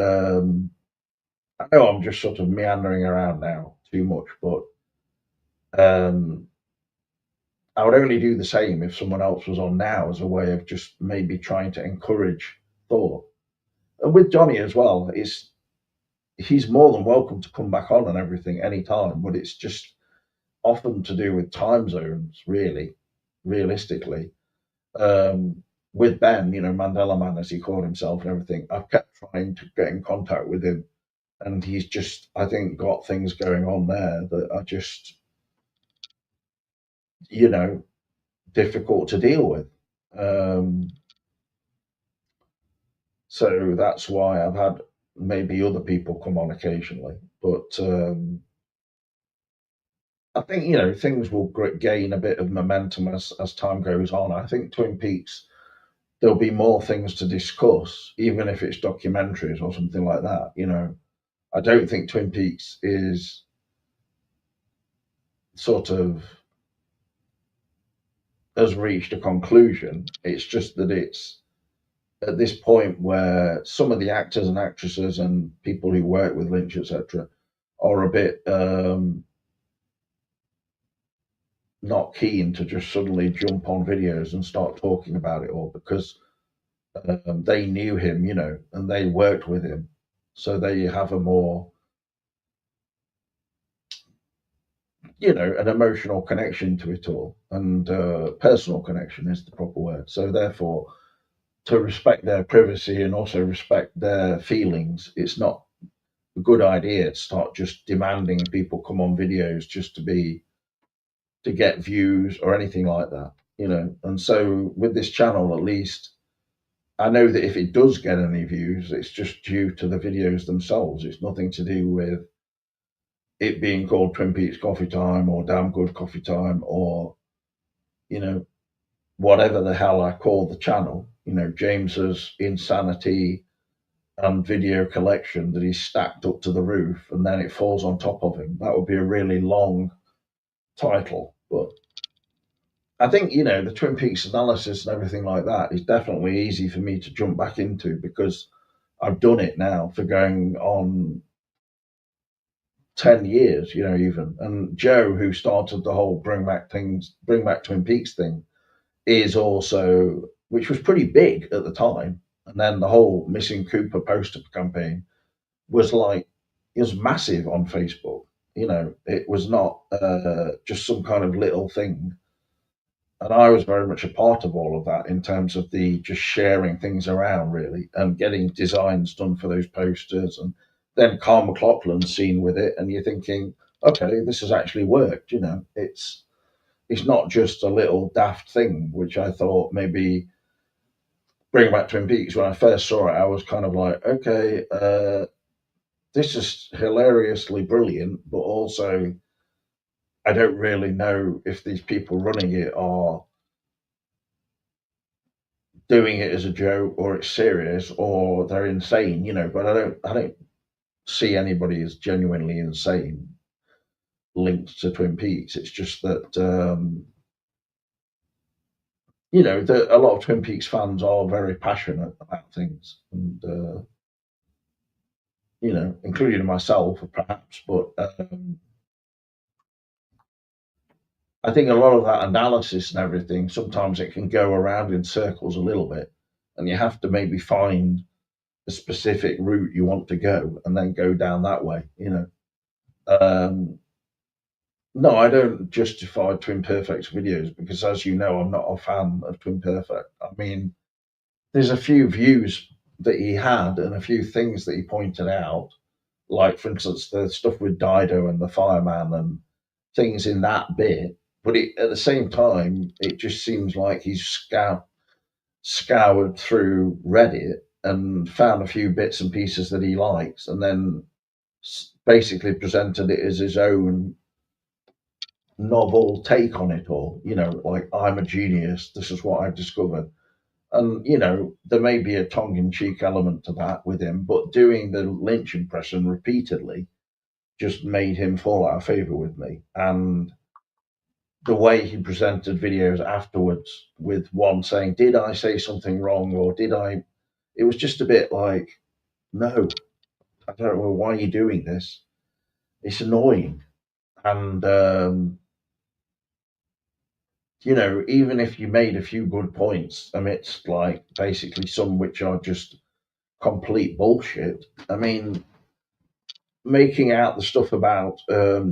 I know I'm just sort of meandering around now too much, but um, I would only do the same if someone else was on now as a way of just maybe trying to encourage thought. And with Johnny as well, he's more than welcome to come back on and everything anytime, but it's just often to do with time zones, really, realistically. With Ben, Mandela Man, as he called himself and everything, I've kept trying to get in contact with him, and he's just, I think, got things going on there that are just, you know, difficult to deal with. Um, so that's why I've had maybe other people come on occasionally, but I think things will gain a bit of momentum as time goes on. I think Twin Peaks, there'll be more things to discuss, even if it's documentaries or something like that. I don't think Twin Peaks is sort of has reached a conclusion. It's just that it's at this point where some of the actors and actresses and people who work with Lynch, etc., are a bit not keen to just suddenly jump on videos and start talking about it all, because they knew him, and they worked with him, so they have a more, an emotional connection to it all, and personal connection is the proper word. So therefore, to respect their privacy and also respect their feelings, it's not a good idea to start just demanding people come on videos just to get views or anything like that. And so with this channel, at least I know that if it does get any views, it's just due to the videos themselves. It's nothing to do with it being called Twin Peaks Coffee Time or Damn Good Coffee Time, or you know whatever the hell I call the channel. James's insanity and video collection that he's stacked up to the roof, and then it falls on top of him. That would be a really long title, but I think the Twin Peaks analysis and everything like that is definitely easy for me to jump back into, because I've done it now for going on 10 years, even. And Joe, who started the whole Bring Back Twin Peaks thing, is also, which was pretty big at the time. And then the whole Missing Cooper poster campaign was it was massive on Facebook. It was not just some kind of little thing. And I was very much a part of all of that, in terms of the just sharing things around, really, and getting designs done for those posters. And then Carl McLaughlin's seen with it, and you're thinking, okay, this has actually worked. It's not just a little daft thing, which I thought maybe Bring Back Twin Peaks. When I first saw it, I was kind of like, okay, this is hilariously brilliant, but also I don't really know if these people running it are doing it as a joke, or it's serious, or they're insane. But I don't see anybody as genuinely insane linked to Twin Peaks. It's just that a lot of Twin Peaks fans are very passionate about things, and including myself, perhaps. But I think a lot of that analysis and everything, sometimes it can go around in circles a little bit, and you have to maybe find a specific route you want to go and then go down that way. Um, no, I don't justify Twin Perfect's videos, because, as you know, I'm not a fan of Twin Perfect. I mean, there's a few views that he had and a few things that he pointed out, like, for instance, the stuff with Dido and the fireman and things in that bit. But at the same time, it just seems like he's scoured through Reddit and found a few bits and pieces that he likes, and then basically presented it as his own novel take on it all. Like, I'm a genius. This is what I've discovered. And, there may be a tongue in cheek element to that with him, but doing the Lynch impression repeatedly just made him fall out of favor with me. And the way he presented videos afterwards, with one saying, did I say something wrong? Or did I? It was just a bit like, no, I don't know, why are you doing this? It's annoying. And even if you made a few good points amidst like basically some which are just complete bullshit. I mean, making out the stuff about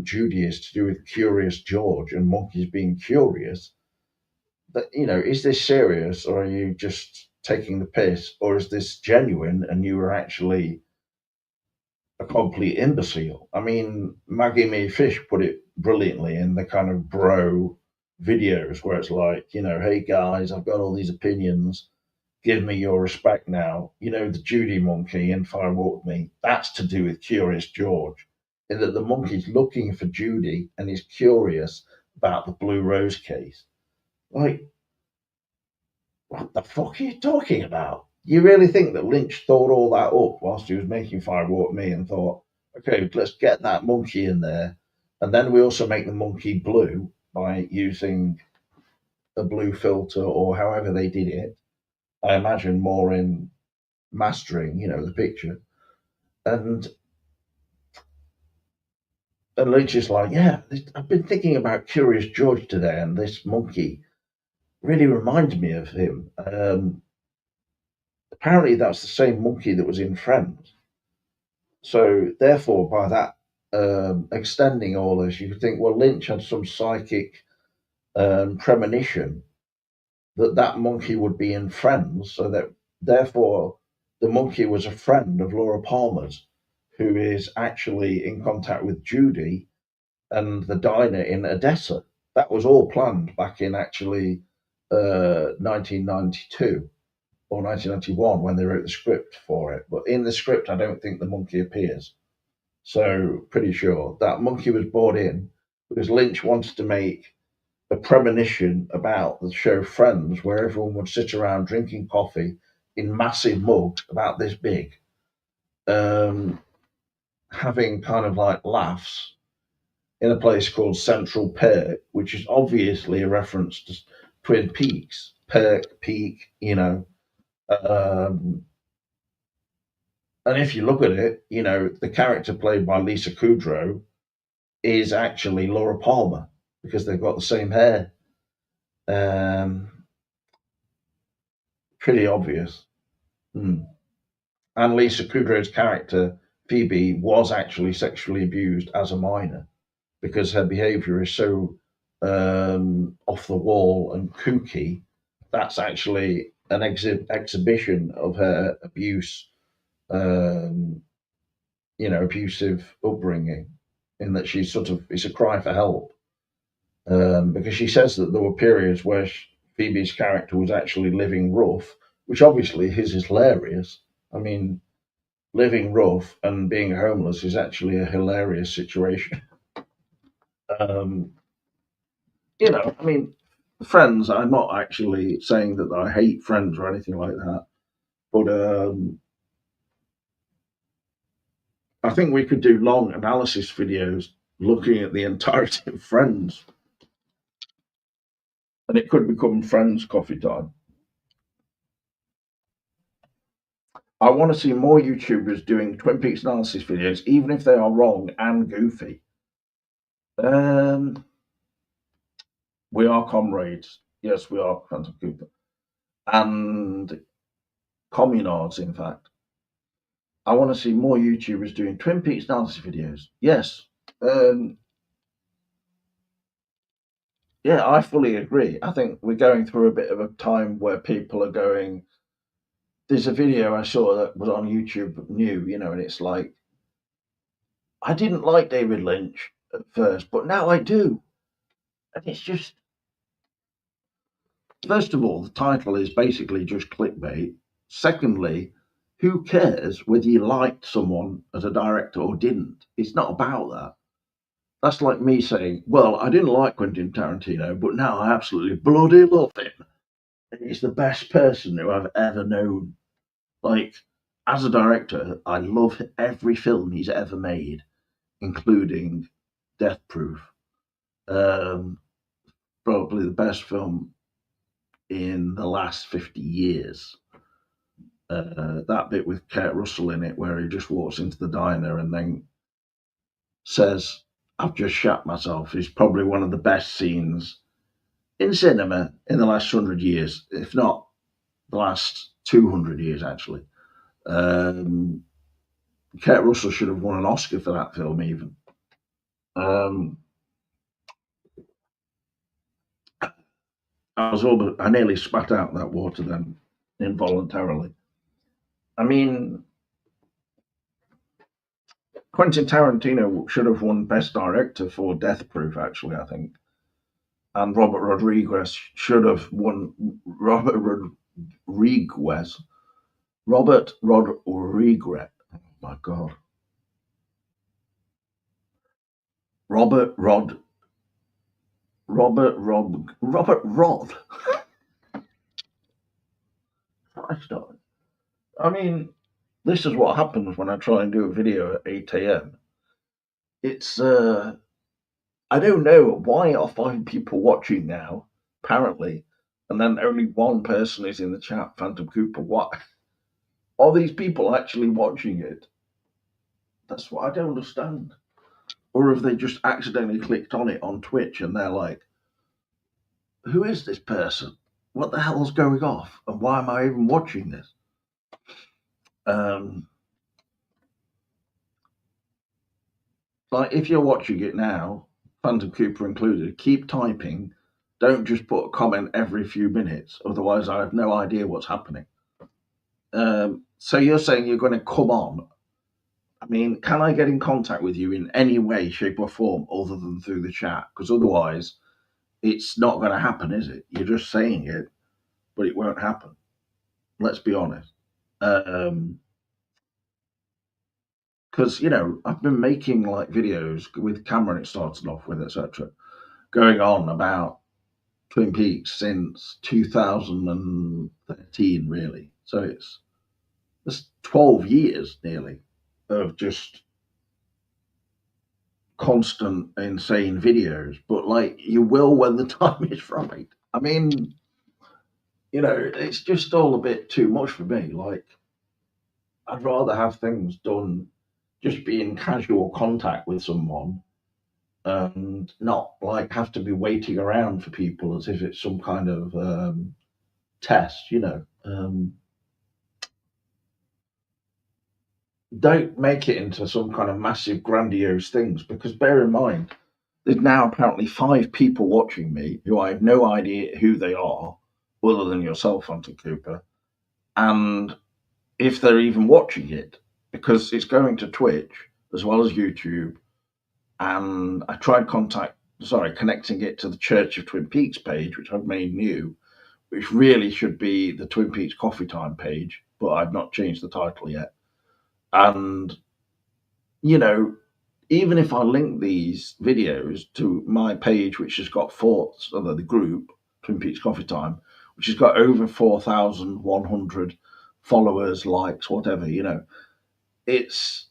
Judy is to do with Curious George and monkeys being curious. But is this serious, or are you just taking the piss, or is this genuine and you were actually a complete imbecile? I mean, Maggie Mee Fish put it brilliantly in the kind of bro videos where it's like, hey guys, I've got all these opinions. Give me your respect now. The Judy monkey in Fire Walk with Me, that's to do with Curious George, in that the monkey's looking for Judy and is curious about the Blue Rose case. Like, what the fuck are you talking about? You really think that Lynch thought all that up whilst he was making Fire Walk with Me and thought, okay, let's get that monkey in there, and then we also make the monkey blue by using a blue filter or however they did it. I imagine more in mastering, the picture. And Lynch is like, yeah, I've been thinking about Curious George today, and this monkey really reminds me of him. Apparently, that's the same monkey that was in Friends. So, therefore, by that extending all this, you could think, well, Lynch had some psychic premonition that monkey would be in Friends, so that therefore the monkey was a friend of Laura Palmer's, who is actually in contact with Judy and the diner in Odessa. That was all planned back in actually 1992 or 1991 when they wrote the script for it. But in the script, I don't think the monkey appears. So pretty sure that monkey was brought in because Lynch wanted to make a premonition about the show Friends, where everyone would sit around drinking coffee in massive mugs about this big, having kind of like laughs in a place called Central Perk, which is obviously a reference to Twin Peaks. Perk, Peak, Um, and if you look at it, the character played by Lisa Kudrow is actually Laura Palmer because they've got the same hair. Pretty obvious. And Lisa Kudrow's character, Phoebe, was actually sexually abused as a minor because her behavior is so off the wall and kooky. That's actually an exhibition of her abuse, abusive upbringing, in that she's it's a cry for help. Because she says that there were periods where Phoebe's character was actually living rough, which obviously his is hilarious. I mean, living rough and being homeless is actually a hilarious situation. I mean, Friends, I'm not actually saying that I hate Friends or anything like that, but I think we could do long analysis videos looking at the entirety of Friends, and it could become Friends coffee time. I want to see more YouTubers doing Twin Peaks analysis videos, even if they are wrong and goofy. We are comrades. Yes, we are, Phantom Cooper. And communards, in fact. I want to see more YouTubers doing Twin Peaks analysis videos. Yes. Yeah, I fully agree. I think we're going through a bit of a time where people are going, there's a video I saw that was on YouTube new, and it's like, I didn't like David Lynch at first, but now I do. And it's just, first of all, the title is basically just clickbait. Secondly, who cares whether you liked someone as a director or didn't? It's not about that. That's like me saying, well, I didn't like Quentin Tarantino, but now I absolutely bloody love him. He's the best person who I've ever known. Like, as a director, I love every film he's ever made, including Death Proof. Probably the best film in the last 50 years. That bit with Kurt Russell in it, where he just walks into the diner and then says, I've just shat myself. It's probably one of the best scenes in cinema in the last 100 years, if not the last 200 years, actually. Um, Kurt Russell should have won an Oscar for that film, even. Um, I nearly spat out that water then, involuntarily. I mean, Quentin Tarantino should have won Best Director for Death Proof, actually, I think. And Robert Rodriguez should have won. Robert Rodriguez. Oh my God. Robert Rod. I mean, this is what happens when I try and do a video at 8 a.m. It's I don't know why are 5 people watching now, apparently, and then only one person is in the chat, Phantom Cooper. What are these people actually watching it? That's what I don't understand. Or have they just accidentally clicked on it on Twitch and they're like, who is this person? What the hell's going off? And why am I even watching this? Like, if you're watching it now, Phantom Cooper included, keep typing. Don't just put a comment every few minutes. Otherwise, I have no idea what's happening. So you're saying you're going to come on. I mean, can I get in contact with you in any way, shape, or form other than through the chat? Because otherwise, it's not going to happen, is it? You're just saying it, but it won't happen. Let's be honest. Because, I've been making like videos with Cameron, it started off with, etc., going on about Twin Peaks since 2013, really. So it's 12 years nearly of just constant, insane videos. But like, you will when the time is right. I mean, it's just all a bit too much for me. Like, I'd rather have things done, just be in casual contact with someone and not like have to be waiting around for people as if it's some kind of test, Don't make it into some kind of massive grandiose things, because bear in mind, there's now apparently 5 people watching me who I have no idea who they are, other than yourself, Hunter Cooper, and if they're even watching it, because it's going to Twitch as well as YouTube, and I tried connecting it to the Church of Twin Peaks page, which I've made new, which really should be the Twin Peaks Coffee Time page, but I've not changed the title yet. And, even if I link these videos to my page, which has got the group, Twin Peaks Coffee Time, which has got over 4,100 followers, likes, whatever, there's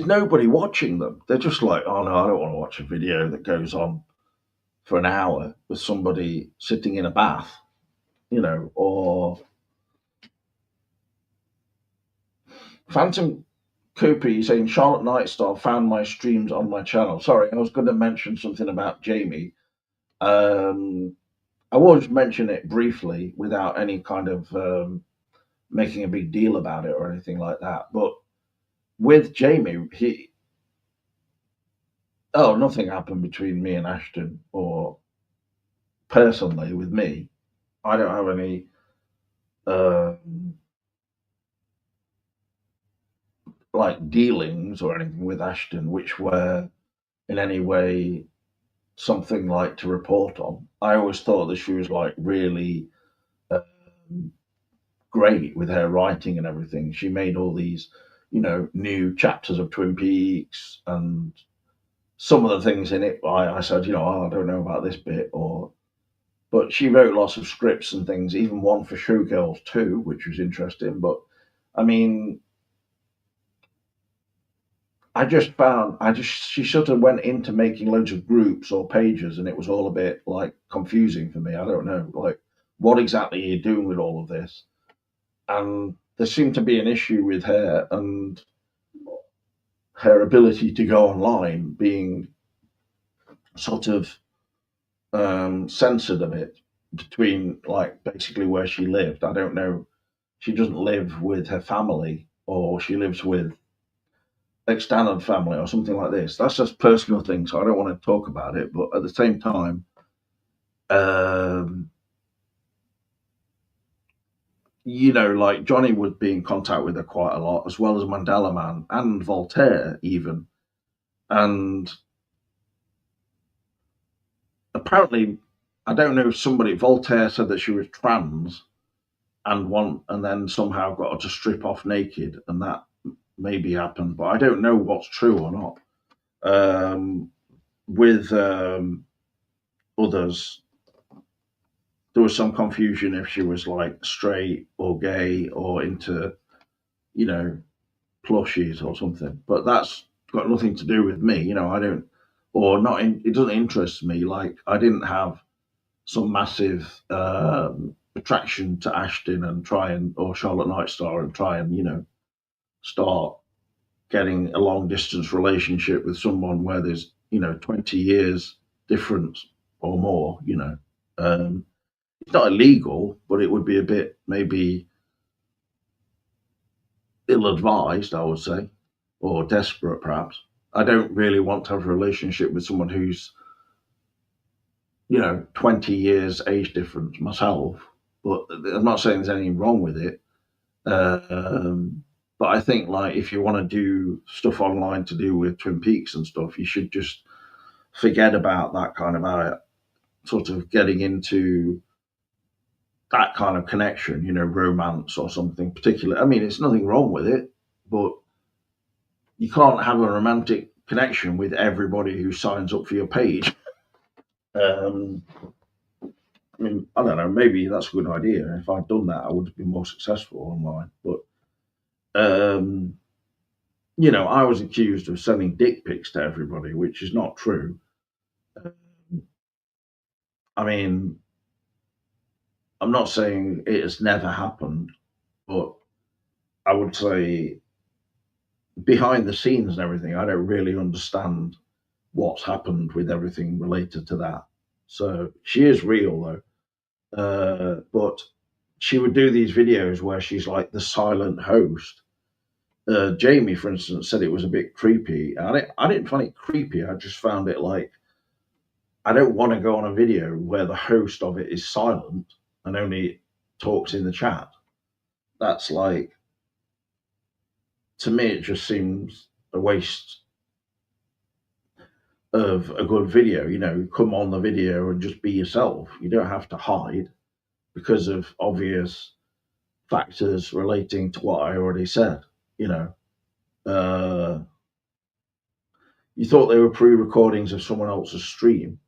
nobody watching them. They're just like, oh no, I don't want to watch a video that goes on for an hour with somebody sitting in a bath, or Phantom Cooper, you're saying Charlotte Nightstar found my streams on my channel. Sorry, I was going to mention something about Jamie. I will just mention it briefly without any kind of making a big deal about it or anything like that. But with Jamie, nothing happened between me and Ashton, or personally with me. I don't have any like dealings or anything with Ashton, which were in any way something like to report on. I always thought that she was like really great with her writing and everything. She made all these, new chapters of Twin Peaks, and some of the things in it, I said, I don't know about this bit, but she wrote lots of scripts and things, even one for Showgirls too, which was interesting. But I mean, she sort of went into making loads of groups or pages, and it was all a bit like confusing for me. I don't know, like, what exactly are you doing with all of this? And there seemed to be an issue with her and her ability to go online being sort of censored a bit between like basically where she lived. I don't know. She doesn't live with her family, or she lives with extended family, or something like this. That's just personal thing, so I don't want to talk about it. But at the same time, um, like Johnny would be in contact with her quite a lot, as well as Mandela Man and Voltaire even. And apparently, I don't know, somebody Voltaire said that she was trans and then somehow got her to strip off naked, and that maybe happened, but I don't know what's true or not. With others, there was some confusion if she was like straight or gay or into, you know, plushies or something. But that's got nothing to do with me. I don't, or not. It doesn't interest me. Like I didn't have some massive attraction to Ashton and or Charlotte Nightstar and try and start getting a long distance relationship with someone where there's 20 years difference or more. It's not illegal, but it would be a bit maybe ill-advised, I would say, or desperate perhaps. I don't really want to have a relationship with someone who's 20 years age difference myself. But I'm not saying there's anything wrong with it. But I think like if you want to do stuff online to do with Twin Peaks and stuff, you should just forget about that kind of sort of getting into that kind of connection, romance or something particular. I mean, it's nothing wrong with it, but you can't have a romantic connection with everybody who signs up for your page. Um, I mean, I don't know. Maybe that's a good idea. If I'd done that, I would have been more successful online. But I was accused of sending dick pics to everybody, which is not true. I mean, I'm not saying it has never happened, but I would say behind the scenes and everything, I don't really understand what's happened with everything related to that. So she is real though. But she would do these videos where she's like the silent host. Jamie, for instance, said it was a bit creepy. I didn't find it creepy. I just found it like I don't want to go on a video where the host of it is silent and only talks in the chat. That's like, to me, it just seems a waste of a good video. Come on the video and just be yourself. You don't have to hide because of obvious factors relating to what I already said. You know, uh, you thought they were pre-recordings of someone else's stream.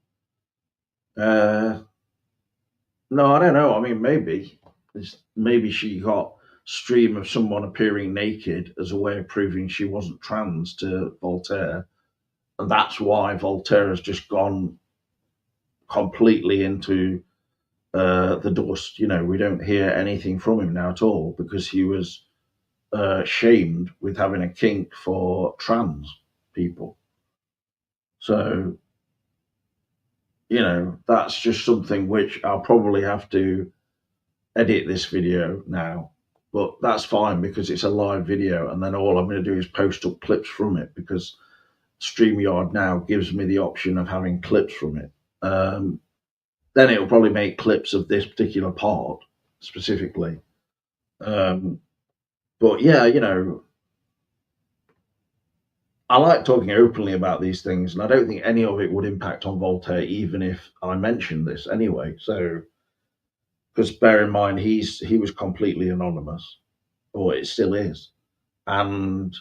No, I don't know. I mean, maybe she got stream of someone appearing naked as a way of proving she wasn't trans to Voltaire, and that's why Voltaire has just gone completely into the dust. We don't hear anything from him now at all because he was shamed with having a kink for trans people. So, that's just something which I'll probably have to edit this video now. But that's fine because it's a live video, and then all I'm going to do is post up clips from it because StreamYard now gives me the option of having clips from it. Then it'll probably make clips of this particular part specifically. But yeah, I like talking openly about these things, and I don't think any of it would impact on Voltaire, even if I mentioned this anyway. So, because bear in mind, he was completely anonymous, or it still is, and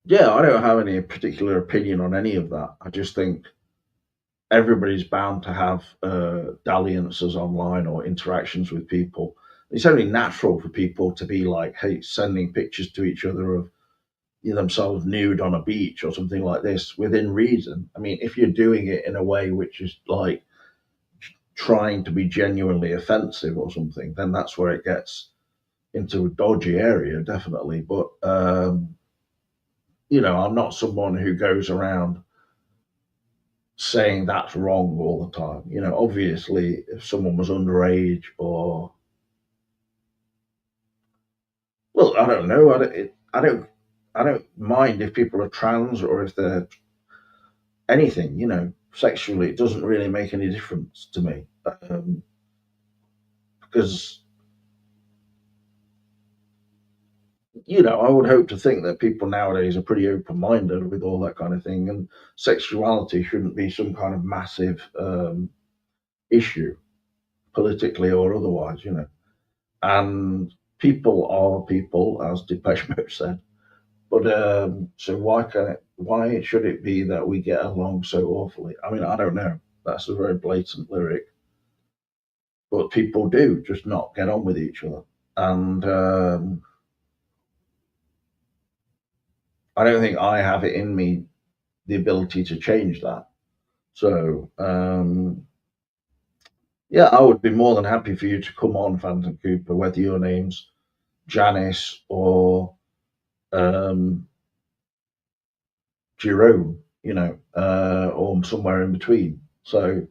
yeah, I don't have any particular opinion on any of that. I just think everybody's bound to have dalliances online or interactions with people. It's only natural for people to be like, hey, sending pictures to each other of themselves nude on a beach or something like this within reason. I mean, if you're doing it in a way which is like trying to be genuinely offensive or something, then that's where it gets into a dodgy area, definitely. But I'm not someone who goes around saying that's wrong all the time. Obviously, if someone was underage or, well, I don't know. I don't mind if people are trans or if they're anything. Sexually, it doesn't really make any difference to me, because I would hope to think that people nowadays are pretty open minded with all that kind of thing, and sexuality shouldn't be some kind of massive issue, politically or otherwise. And people are people, as Depeche Mode said. But so why should it be that we get along so awfully? I mean, I don't know. That's a very blatant lyric, but people do just not get on with each other, and I don't think I have it in me the ability to change that. So yeah, I would be more than happy for you to come on, Phantom Cooper, whether your name's Janice or um, Jerome, or somewhere in between. So,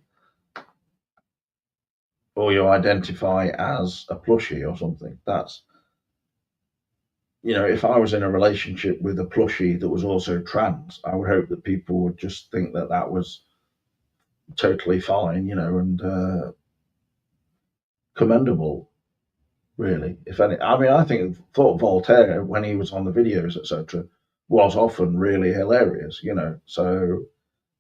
or you identify as a plushie or something. If I was in a relationship with a plushie that was also trans, I would hope that people would just think that that was totally fine, and commendable, really. If any, I mean, thought Voltaire, when he was on the videos, etc., was often really hilarious, So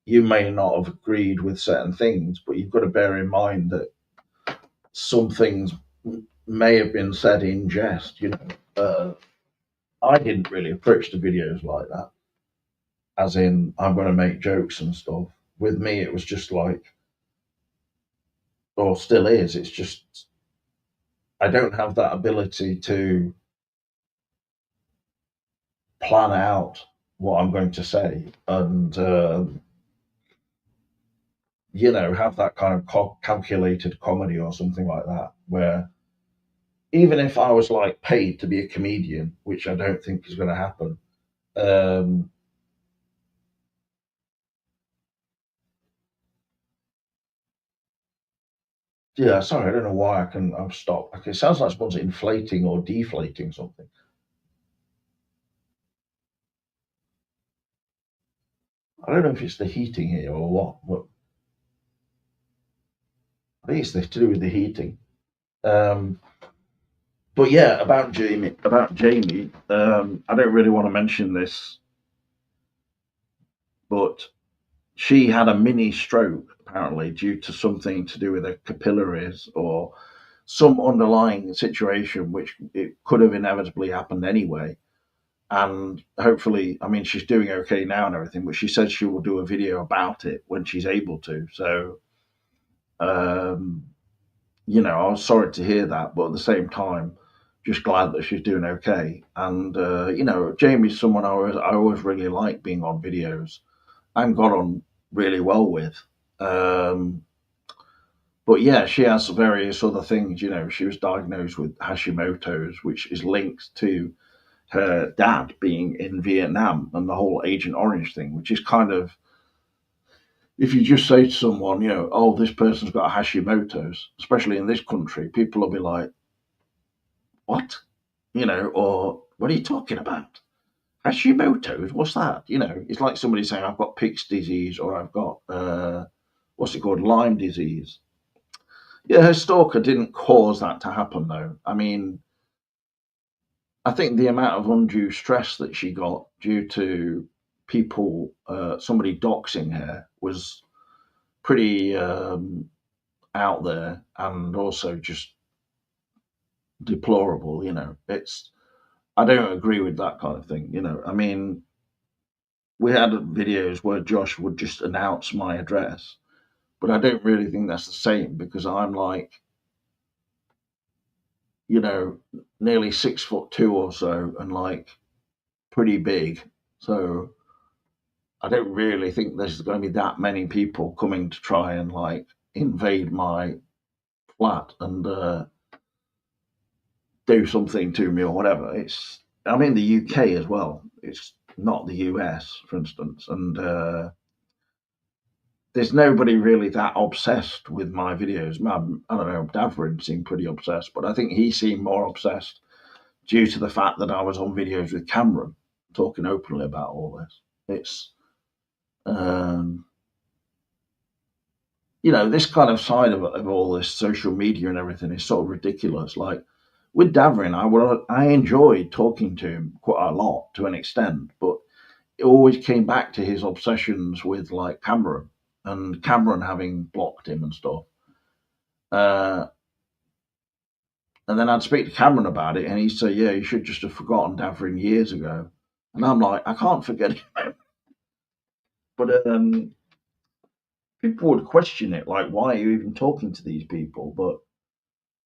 you may not have agreed with certain things, but you've got to bear in mind that some things may have been said in jest. I didn't really approach the videos like that, as in I'm going to make jokes and stuff. With me, it was just like, or still is. It's just I don't have that ability to plan out what I'm going to say and have that kind of calculated comedy or something like that, where even if I was like paid to be a comedian, which I don't think is going to happen. Um, yeah, sorry, I don't know why I've stopped. Okay, it sounds like someone's inflating or deflating something. I don't know if it's the heating here or what, but I think it's to do with the heating. Um, but yeah, about Jamie, I don't really want to mention this, but she had a mini stroke apparently due to something to do with her capillaries or some underlying situation which it could have inevitably happened anyway. And hopefully, I mean, she's doing okay now and everything, but she said she will do a video about it when she's able to. So, um, I was sorry to hear that, but at the same time, just glad that she's doing okay. And Jamie's someone I always really like being on videos and got on really well with. Um, but yeah, she has various other things. She was diagnosed with Hashimoto's, which is linked to her dad being in Vietnam and the whole Agent Orange thing, which is kind of, if you just say to someone, oh, this person's got Hashimoto's, especially in this country, people will be like, what? Or what are you talking about? Hashimoto's, what's that? It's like somebody saying, I've got Pick's disease or I've got, what's it called, Lyme disease. Yeah, her stalker didn't cause that to happen, though. I mean, I think the amount of undue stress that she got due to somebody doxing her was pretty out there and also just deplorable. I don't agree with that kind of thing. I mean, we had videos where Josh would just announce my address, but I don't really think that's the same because I'm like, nearly 6'2" or so and like pretty big. So I don't really think there's going to be that many people coming to try and like invade my flat and do something to me or whatever. I'm in the UK as well. It's not the US, for instance. And there's nobody really that obsessed with my videos. I don't know, Davrin seemed pretty obsessed, but I think he seemed more obsessed due to the fact that I was on videos with Cameron talking openly about all this. It's, um, this kind of side of all this social media and everything is sort of ridiculous. Like with Davrin, I enjoyed talking to him quite a lot to an extent, but it always came back to his obsessions with like Cameron and Cameron having blocked him and stuff. Uh, and then I'd speak to Cameron about it, and he'd say, "Yeah, you should just have forgotten Davrin years ago." And I'm like, I can't forget him. But people would question it, like, why are you even talking to these people? But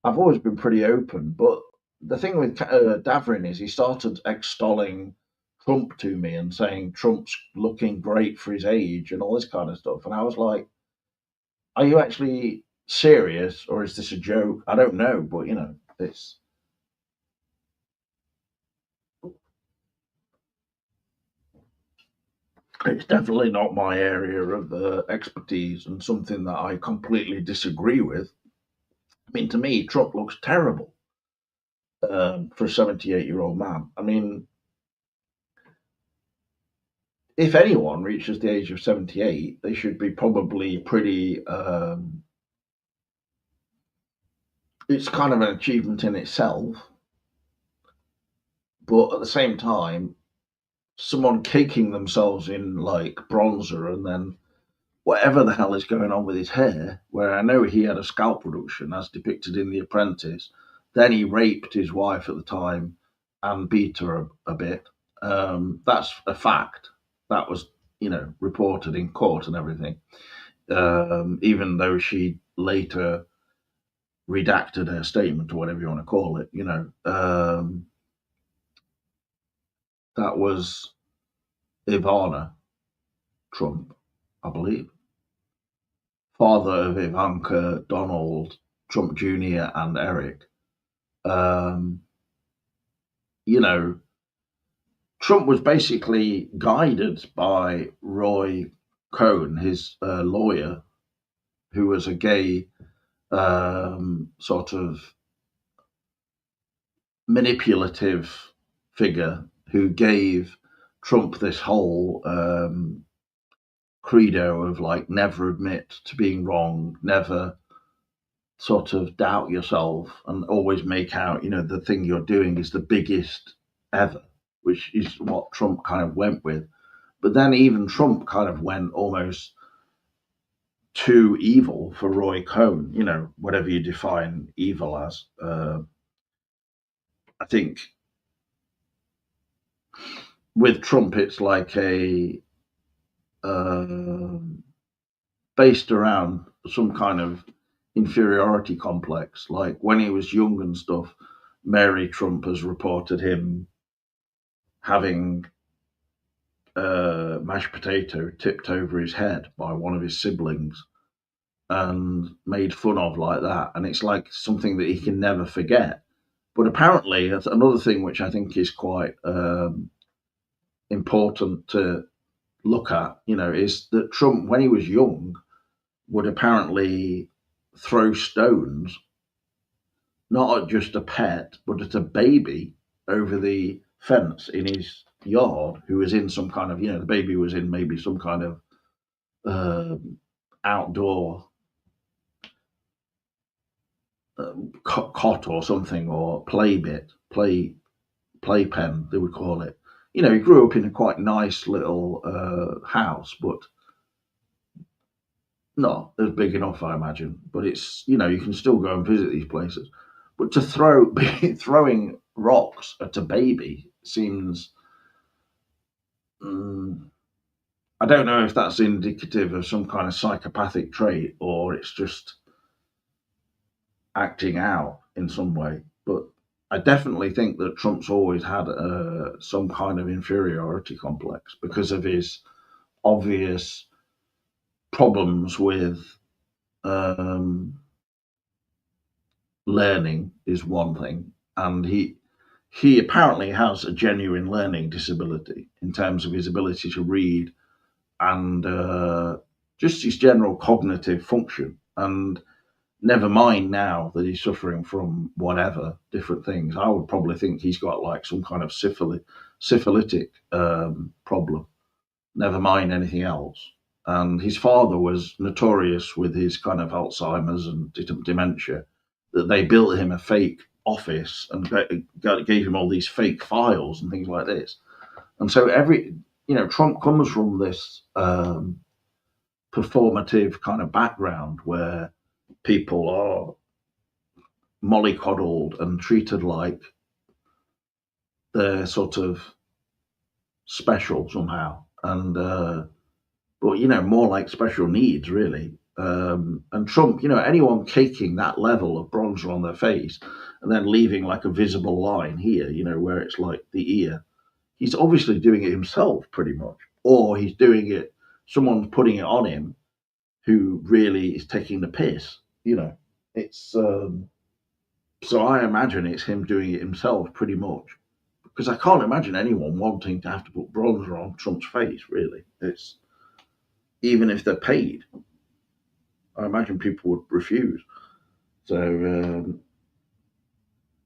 I've always been pretty open. But the thing with Davrin is he started extolling Trump to me and saying Trump's looking great for his age and all this kind of stuff. And I was like, are you actually serious or is this a joke? I don't know, but it's definitely not my area of expertise and something that I completely disagree with. I mean, to me, Trump looks terrible for a 78-year-old man. I mean, if anyone reaches the age of 78, they should be probably pretty. It's kind of an achievement in itself, but at the same time, someone caking themselves in like bronzer and then whatever the hell is going on with his hair, where I know he had a scalp reduction as depicted in The Apprentice. Then he raped his wife at the time and beat her a bit. That's a fact. That was, reported in court and everything. Even though she later redacted her statement or whatever you want to call it, that was Ivana Trump, I believe, father of Ivanka, Donald Trump Jr. and Eric. Um, you know, Trump was basically guided by Roy Cohn, his lawyer, who was a gay sort of manipulative figure who gave Trump this whole credo of like never admit to being wrong, never sort of doubt yourself, and always make out the thing you're doing is the biggest ever, which is what Trump kind of went with. But then even Trump kind of went almost too evil for Roy Cohn, whatever you define evil as. I think with Trump, it's like a based around some kind of inferiority complex. Like when he was young and stuff, Mary Trump has reported him having mashed potato tipped over his head by one of his siblings and made fun of like that. And it's like something that he can never forget. But apparently, that's another thing which I think is quite important to look at, is that Trump, when he was young, would apparently throw stones, not at just a pet, but at a baby over the fence in his yard who was in some kind of, the baby was in maybe some kind of outdoor cot or something, or playpen, they would call it. He grew up in a quite nice little house, but not as big enough, I imagine. But it's you can still go and visit these places. But to throwing rocks at a baby seems. I don't know if that's indicative of some kind of psychopathic trait or it's just acting out in some way. But I definitely think that Trump's always had some kind of inferiority complex because of his obvious problems with learning is one thing, and he apparently has a genuine learning disability in terms of his ability to read and just his general cognitive function. And never mind now that he's suffering from whatever different things. I would probably think he's got like some kind of syphilitic problem. Never mind anything else. And his father was notorious with his kind of Alzheimer's and dementia, that they built him a fake office and gave him all these fake files and things like this. And so Trump comes from this performative kind of background where people are mollycoddled and treated like they're sort of special somehow. And but more like special needs, really. And Trump, anyone caking that level of bronzer on their face and then leaving like a visible line here, where it's like the ear, he's obviously doing it himself pretty much, or he's doing it, someone's putting it on him who really is taking the piss. It's so I imagine it's him doing it himself pretty much, because I can't imagine anyone wanting to have to put bronzer on Trump's face. Really, it's even if they're paid. I imagine people would refuse. So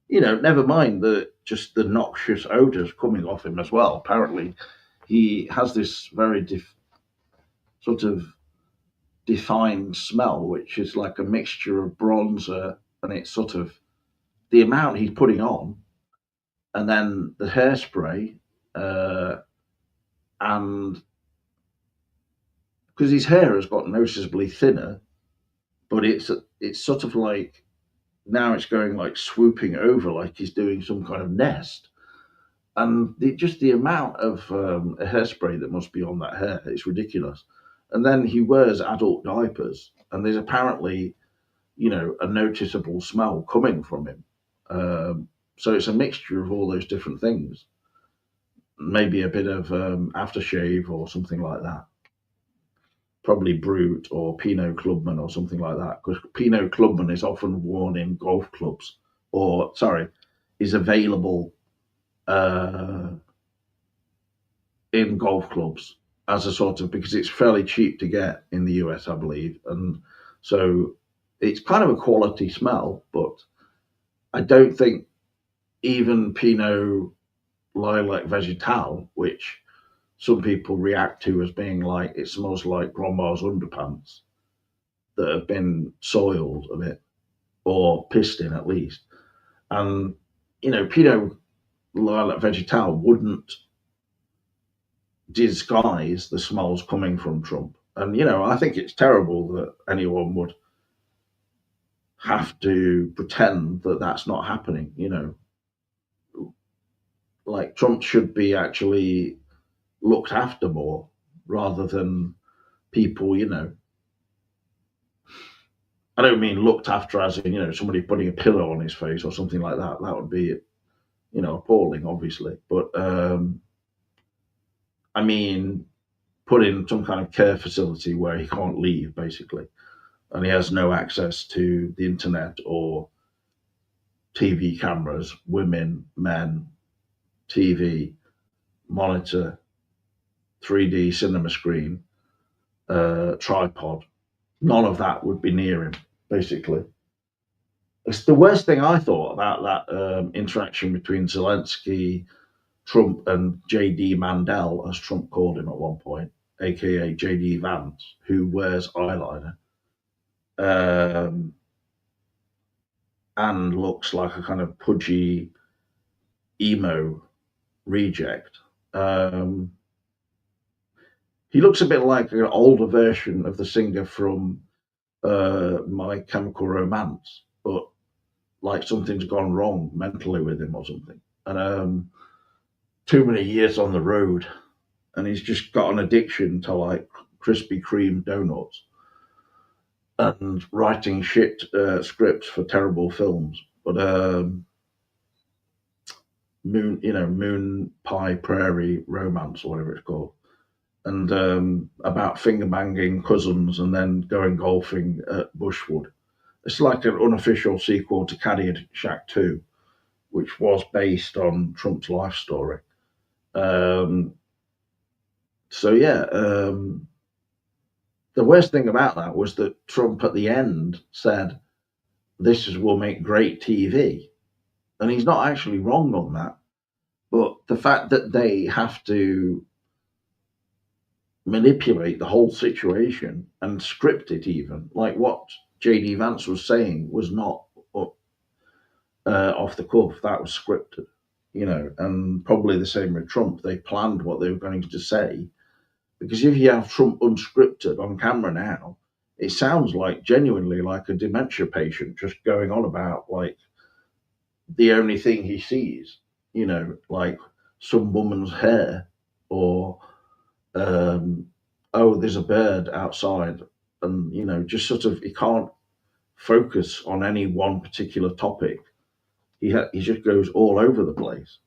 never mind just the noxious odors coming off him as well. Apparently, he has this very sort of defined smell, which is like a mixture of bronzer, and it's sort of the amount he's putting on, and then the hairspray, and because his hair has got noticeably thinner, but it's sort of like now it's going like swooping over, like he's doing some kind of nest, and just the amount of hairspray that must be on that hair is ridiculous. And then he wears adult diapers, and there's apparently a noticeable smell coming from him. So it's a mixture of all those different things. Maybe a bit of aftershave or something like that. Probably Brute or Pinot Clubman or something like that, because Pinot Clubman is often worn in golf clubs, or is available in golf clubs as a sort of, because it's fairly cheap to get in the US, I believe, and so it's kind of a quality smell. But I don't think even Pinot Lilac Vegetal, which some people react to as being like it smells like grandma's underpants that have been soiled a bit or pissed in at least. And Pinot Lilac Vegetal wouldn't disguise the smells coming from Trump. And I think it's terrible that anyone would have to pretend that that's not happening. Like Trump should be actually looked after more rather than people, I don't mean looked after as in, somebody putting a pillow on his face or something like that. That would be, appalling, obviously. But I mean, put in some kind of care facility where he can't leave, basically, and he has no access to the internet or TV cameras, women, men, TV, monitor, 3D cinema screen, tripod. None of that would be near him, basically. It's the worst thing I thought about that interaction between Zelensky, Trump, and J.D. Mandel, as Trump called him at one point, aka J.D. Vance, who wears eyeliner and looks like a kind of pudgy emo reject. He looks a bit like an older version of the singer from My Chemical Romance, but like something's gone wrong mentally with him or something. And too many years on the road, and he's just got an addiction to like Krispy Kreme donuts and writing shit scripts for terrible films. But Moon Pie Prairie Romance or whatever it's called, and about finger banging cousins and then going golfing at Bushwood. It's like an unofficial sequel to Caddyshack 2. which was based on Trump's life story. So yeah, the worst thing about that was that Trump at the end said, will make great TV. And he's not actually wrong on that. But the fact that they have to manipulate the whole situation and script it, even like what JD Vance was saying, was not off the cuff. That was scripted, and probably the same with Trump. They planned what they were going to say, because if you have Trump unscripted on camera now, it sounds like genuinely like a dementia patient just going on about like the only thing he sees, like some woman's hair, or oh, there's a bird outside, and just sort of, he can't focus on any one particular topic. He just goes all over the place.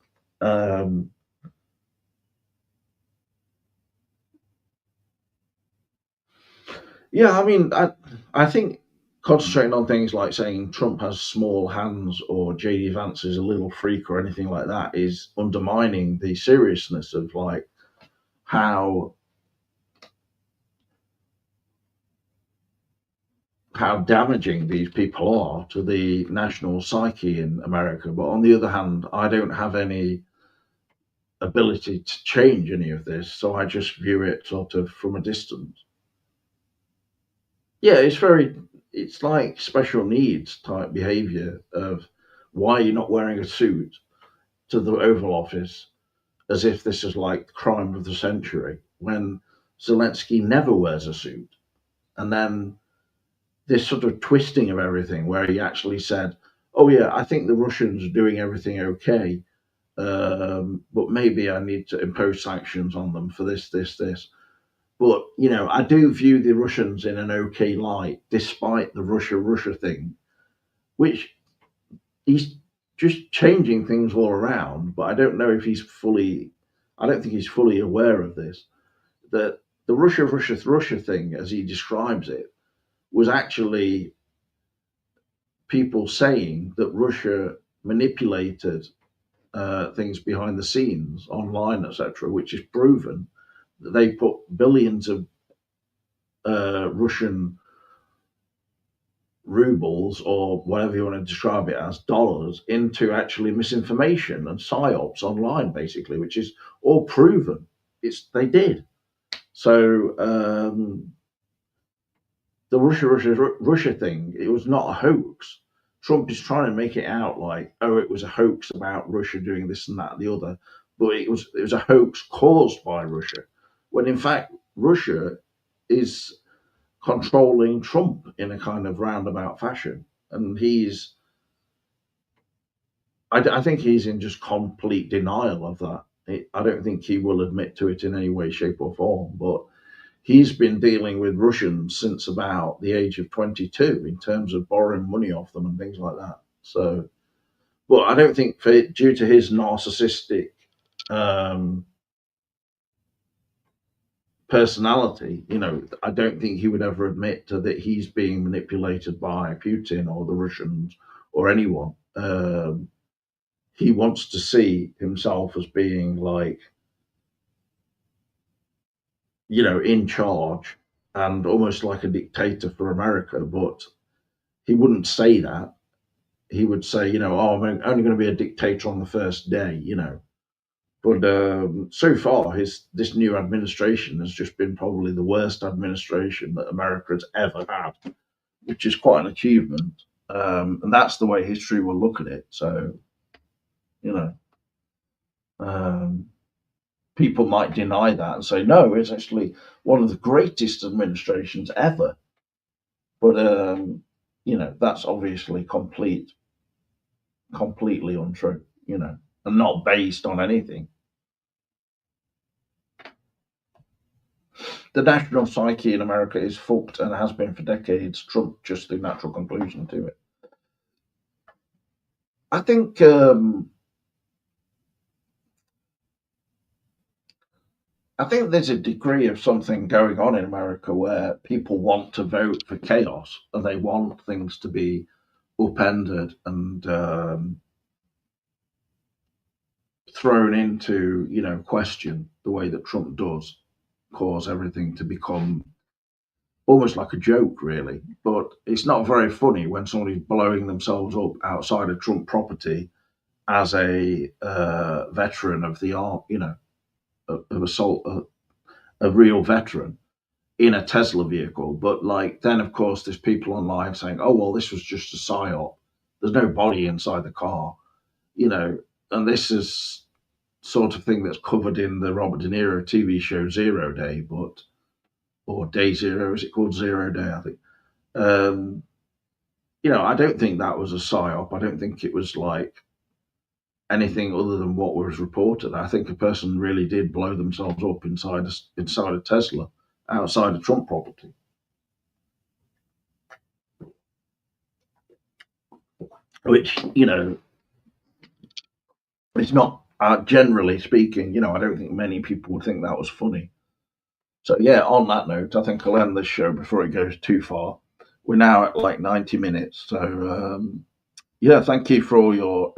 Yeah, I mean, I think concentrating on things like saying Trump has small hands or JD Vance is a little freak or anything like that is undermining the seriousness of like how damaging these people are to the national psyche in America. But on the other hand, I don't have any ability to change any of this, so I just view it sort of from a distance. Yeah, it's like special needs type behavior of why you're not wearing a suit to the Oval Office, as if this is like the crime of the century, when Zelensky never wears a suit. And then this sort of twisting of everything, where he actually said, oh yeah, I think the Russians are doing everything okay, but maybe I need to impose sanctions on them for this, this, this. But, I do view the Russians in an okay light, despite the Russia thing, which he's just changing things all around. But I don't know if I don't think he's fully aware of this, that the Russia thing, as he describes it, was actually people saying that Russia manipulated things behind the scenes, online, etc., which is proven. That they put billions of Russian rubles, or whatever you want to describe it as, dollars, into actually misinformation and psyops online, basically, which is all proven. They did. So the Russia thing, it was not a hoax. Trump is trying to make it out like, oh, it was a hoax about Russia doing this and that and the other, but it was a hoax caused by Russia, when in fact Russia is controlling Trump in a kind of roundabout fashion, and I think he's in just complete denial of that. I don't think he will admit to it in any way, shape, or form, but he's been dealing with Russians since about the age of 22 in terms of borrowing money off them and things like that. So, but I don't think due to his narcissistic personality, I don't think he would ever admit that he's being manipulated by Putin or the Russians or anyone. He wants to see himself as being like, in charge and almost like a dictator for America, but he wouldn't say that. He would say, oh, I'm only going to be a dictator on the first day, But so far, this new administration has just been probably the worst administration that America has ever had, which is quite an achievement. And that's the way history will look at it. So, people might deny that and say, no, it's actually one of the greatest administrations ever. But, that's obviously completely untrue, and not based on anything. The national psyche in America is fucked and has been for decades. Trump just the natural conclusion to it. I think there's a degree of something going on in America where people want to vote for chaos and they want things to be upended and thrown into, question the way that Trump does, cause everything to become almost like a joke, really. But it's not very funny when somebody's blowing themselves up outside of Trump property as a veteran of the art, of assault, a real veteran in a Tesla vehicle. But like then, of course, there's people online saying, "Oh well, this was just a psyop. There's no body inside the car," and this is sort of thing that's covered in the Robert De Niro TV show Zero Day, or Day Zero, is it called Zero Day? I think. I don't think that was a psyop. I don't think it was like anything other than what was reported. I think a person really did blow themselves up inside a Tesla outside a Trump property. Which, it's not, generally speaking, I don't think many people would think that was funny. So, yeah, on that note, I think I'll end this show before it goes too far. We're now at like 90 minutes. So, yeah, thank you for all your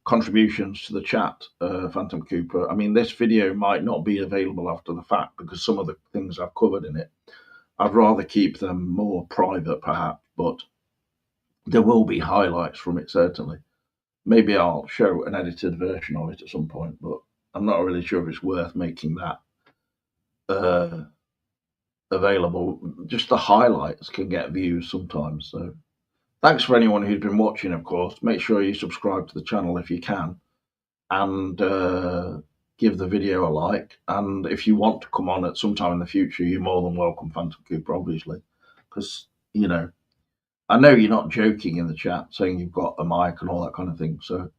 contributions to the chat, Phantom Cooper. I mean, this video might not be available after the fact because some of the things I've covered in it, I'd rather keep them more private, perhaps, but there will be highlights from it, certainly. Maybe I'll show an edited version of it at some point, but I'm not really sure if it's worth making that available. Just the highlights can get views sometimes. So thanks for anyone who's been watching, of course. Make sure you subscribe to the channel if you can, and give the video a like. And if you want to come on at some time in the future, you're more than welcome, Phantom Cooper, obviously, because I know you're not joking in the chat saying you've got a mic and all that kind of thing. So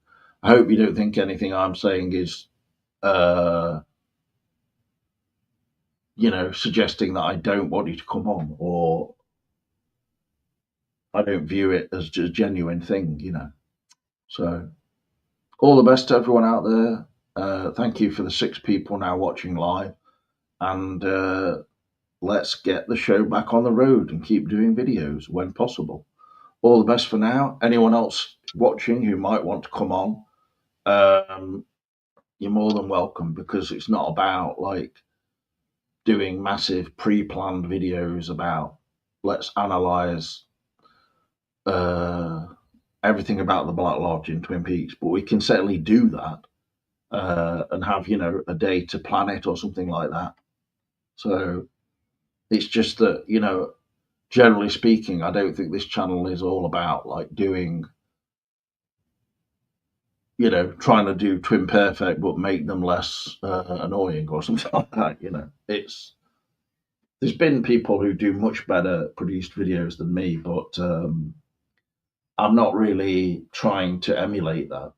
I hope you don't think anything I'm saying is suggesting that I don't want you to come on, or I don't view it as just a genuine thing, So all the best to everyone out there. Thank you for the 6 people now watching live, and let's get the show back on the road and keep doing videos when possible. All the best for now. Anyone else watching who might want to come on, you're more than welcome, because it's not about like doing massive pre-planned videos about let's analyze everything about the Black Lodge in Twin Peaks, but we can certainly do that and have a day to plan it or something like that. So it's just that generally speaking, I don't think this channel is all about like doing trying to do Twin Perfect but make them less annoying or something like that. There's been people who do much better produced videos than me, but I'm not really trying to emulate that,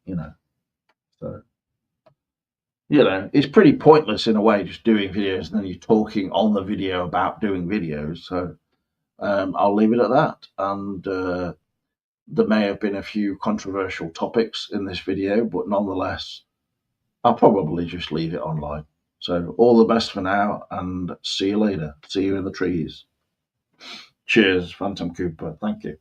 So, it's pretty pointless in a way, just doing videos and then you're talking on the video about doing videos. So I'll leave it at that. And there may have been a few controversial topics in this video, but nonetheless, I'll probably just leave it online. So all the best for now, and see you later. See you in the trees. Cheers, Phantom Cooper. Thank you.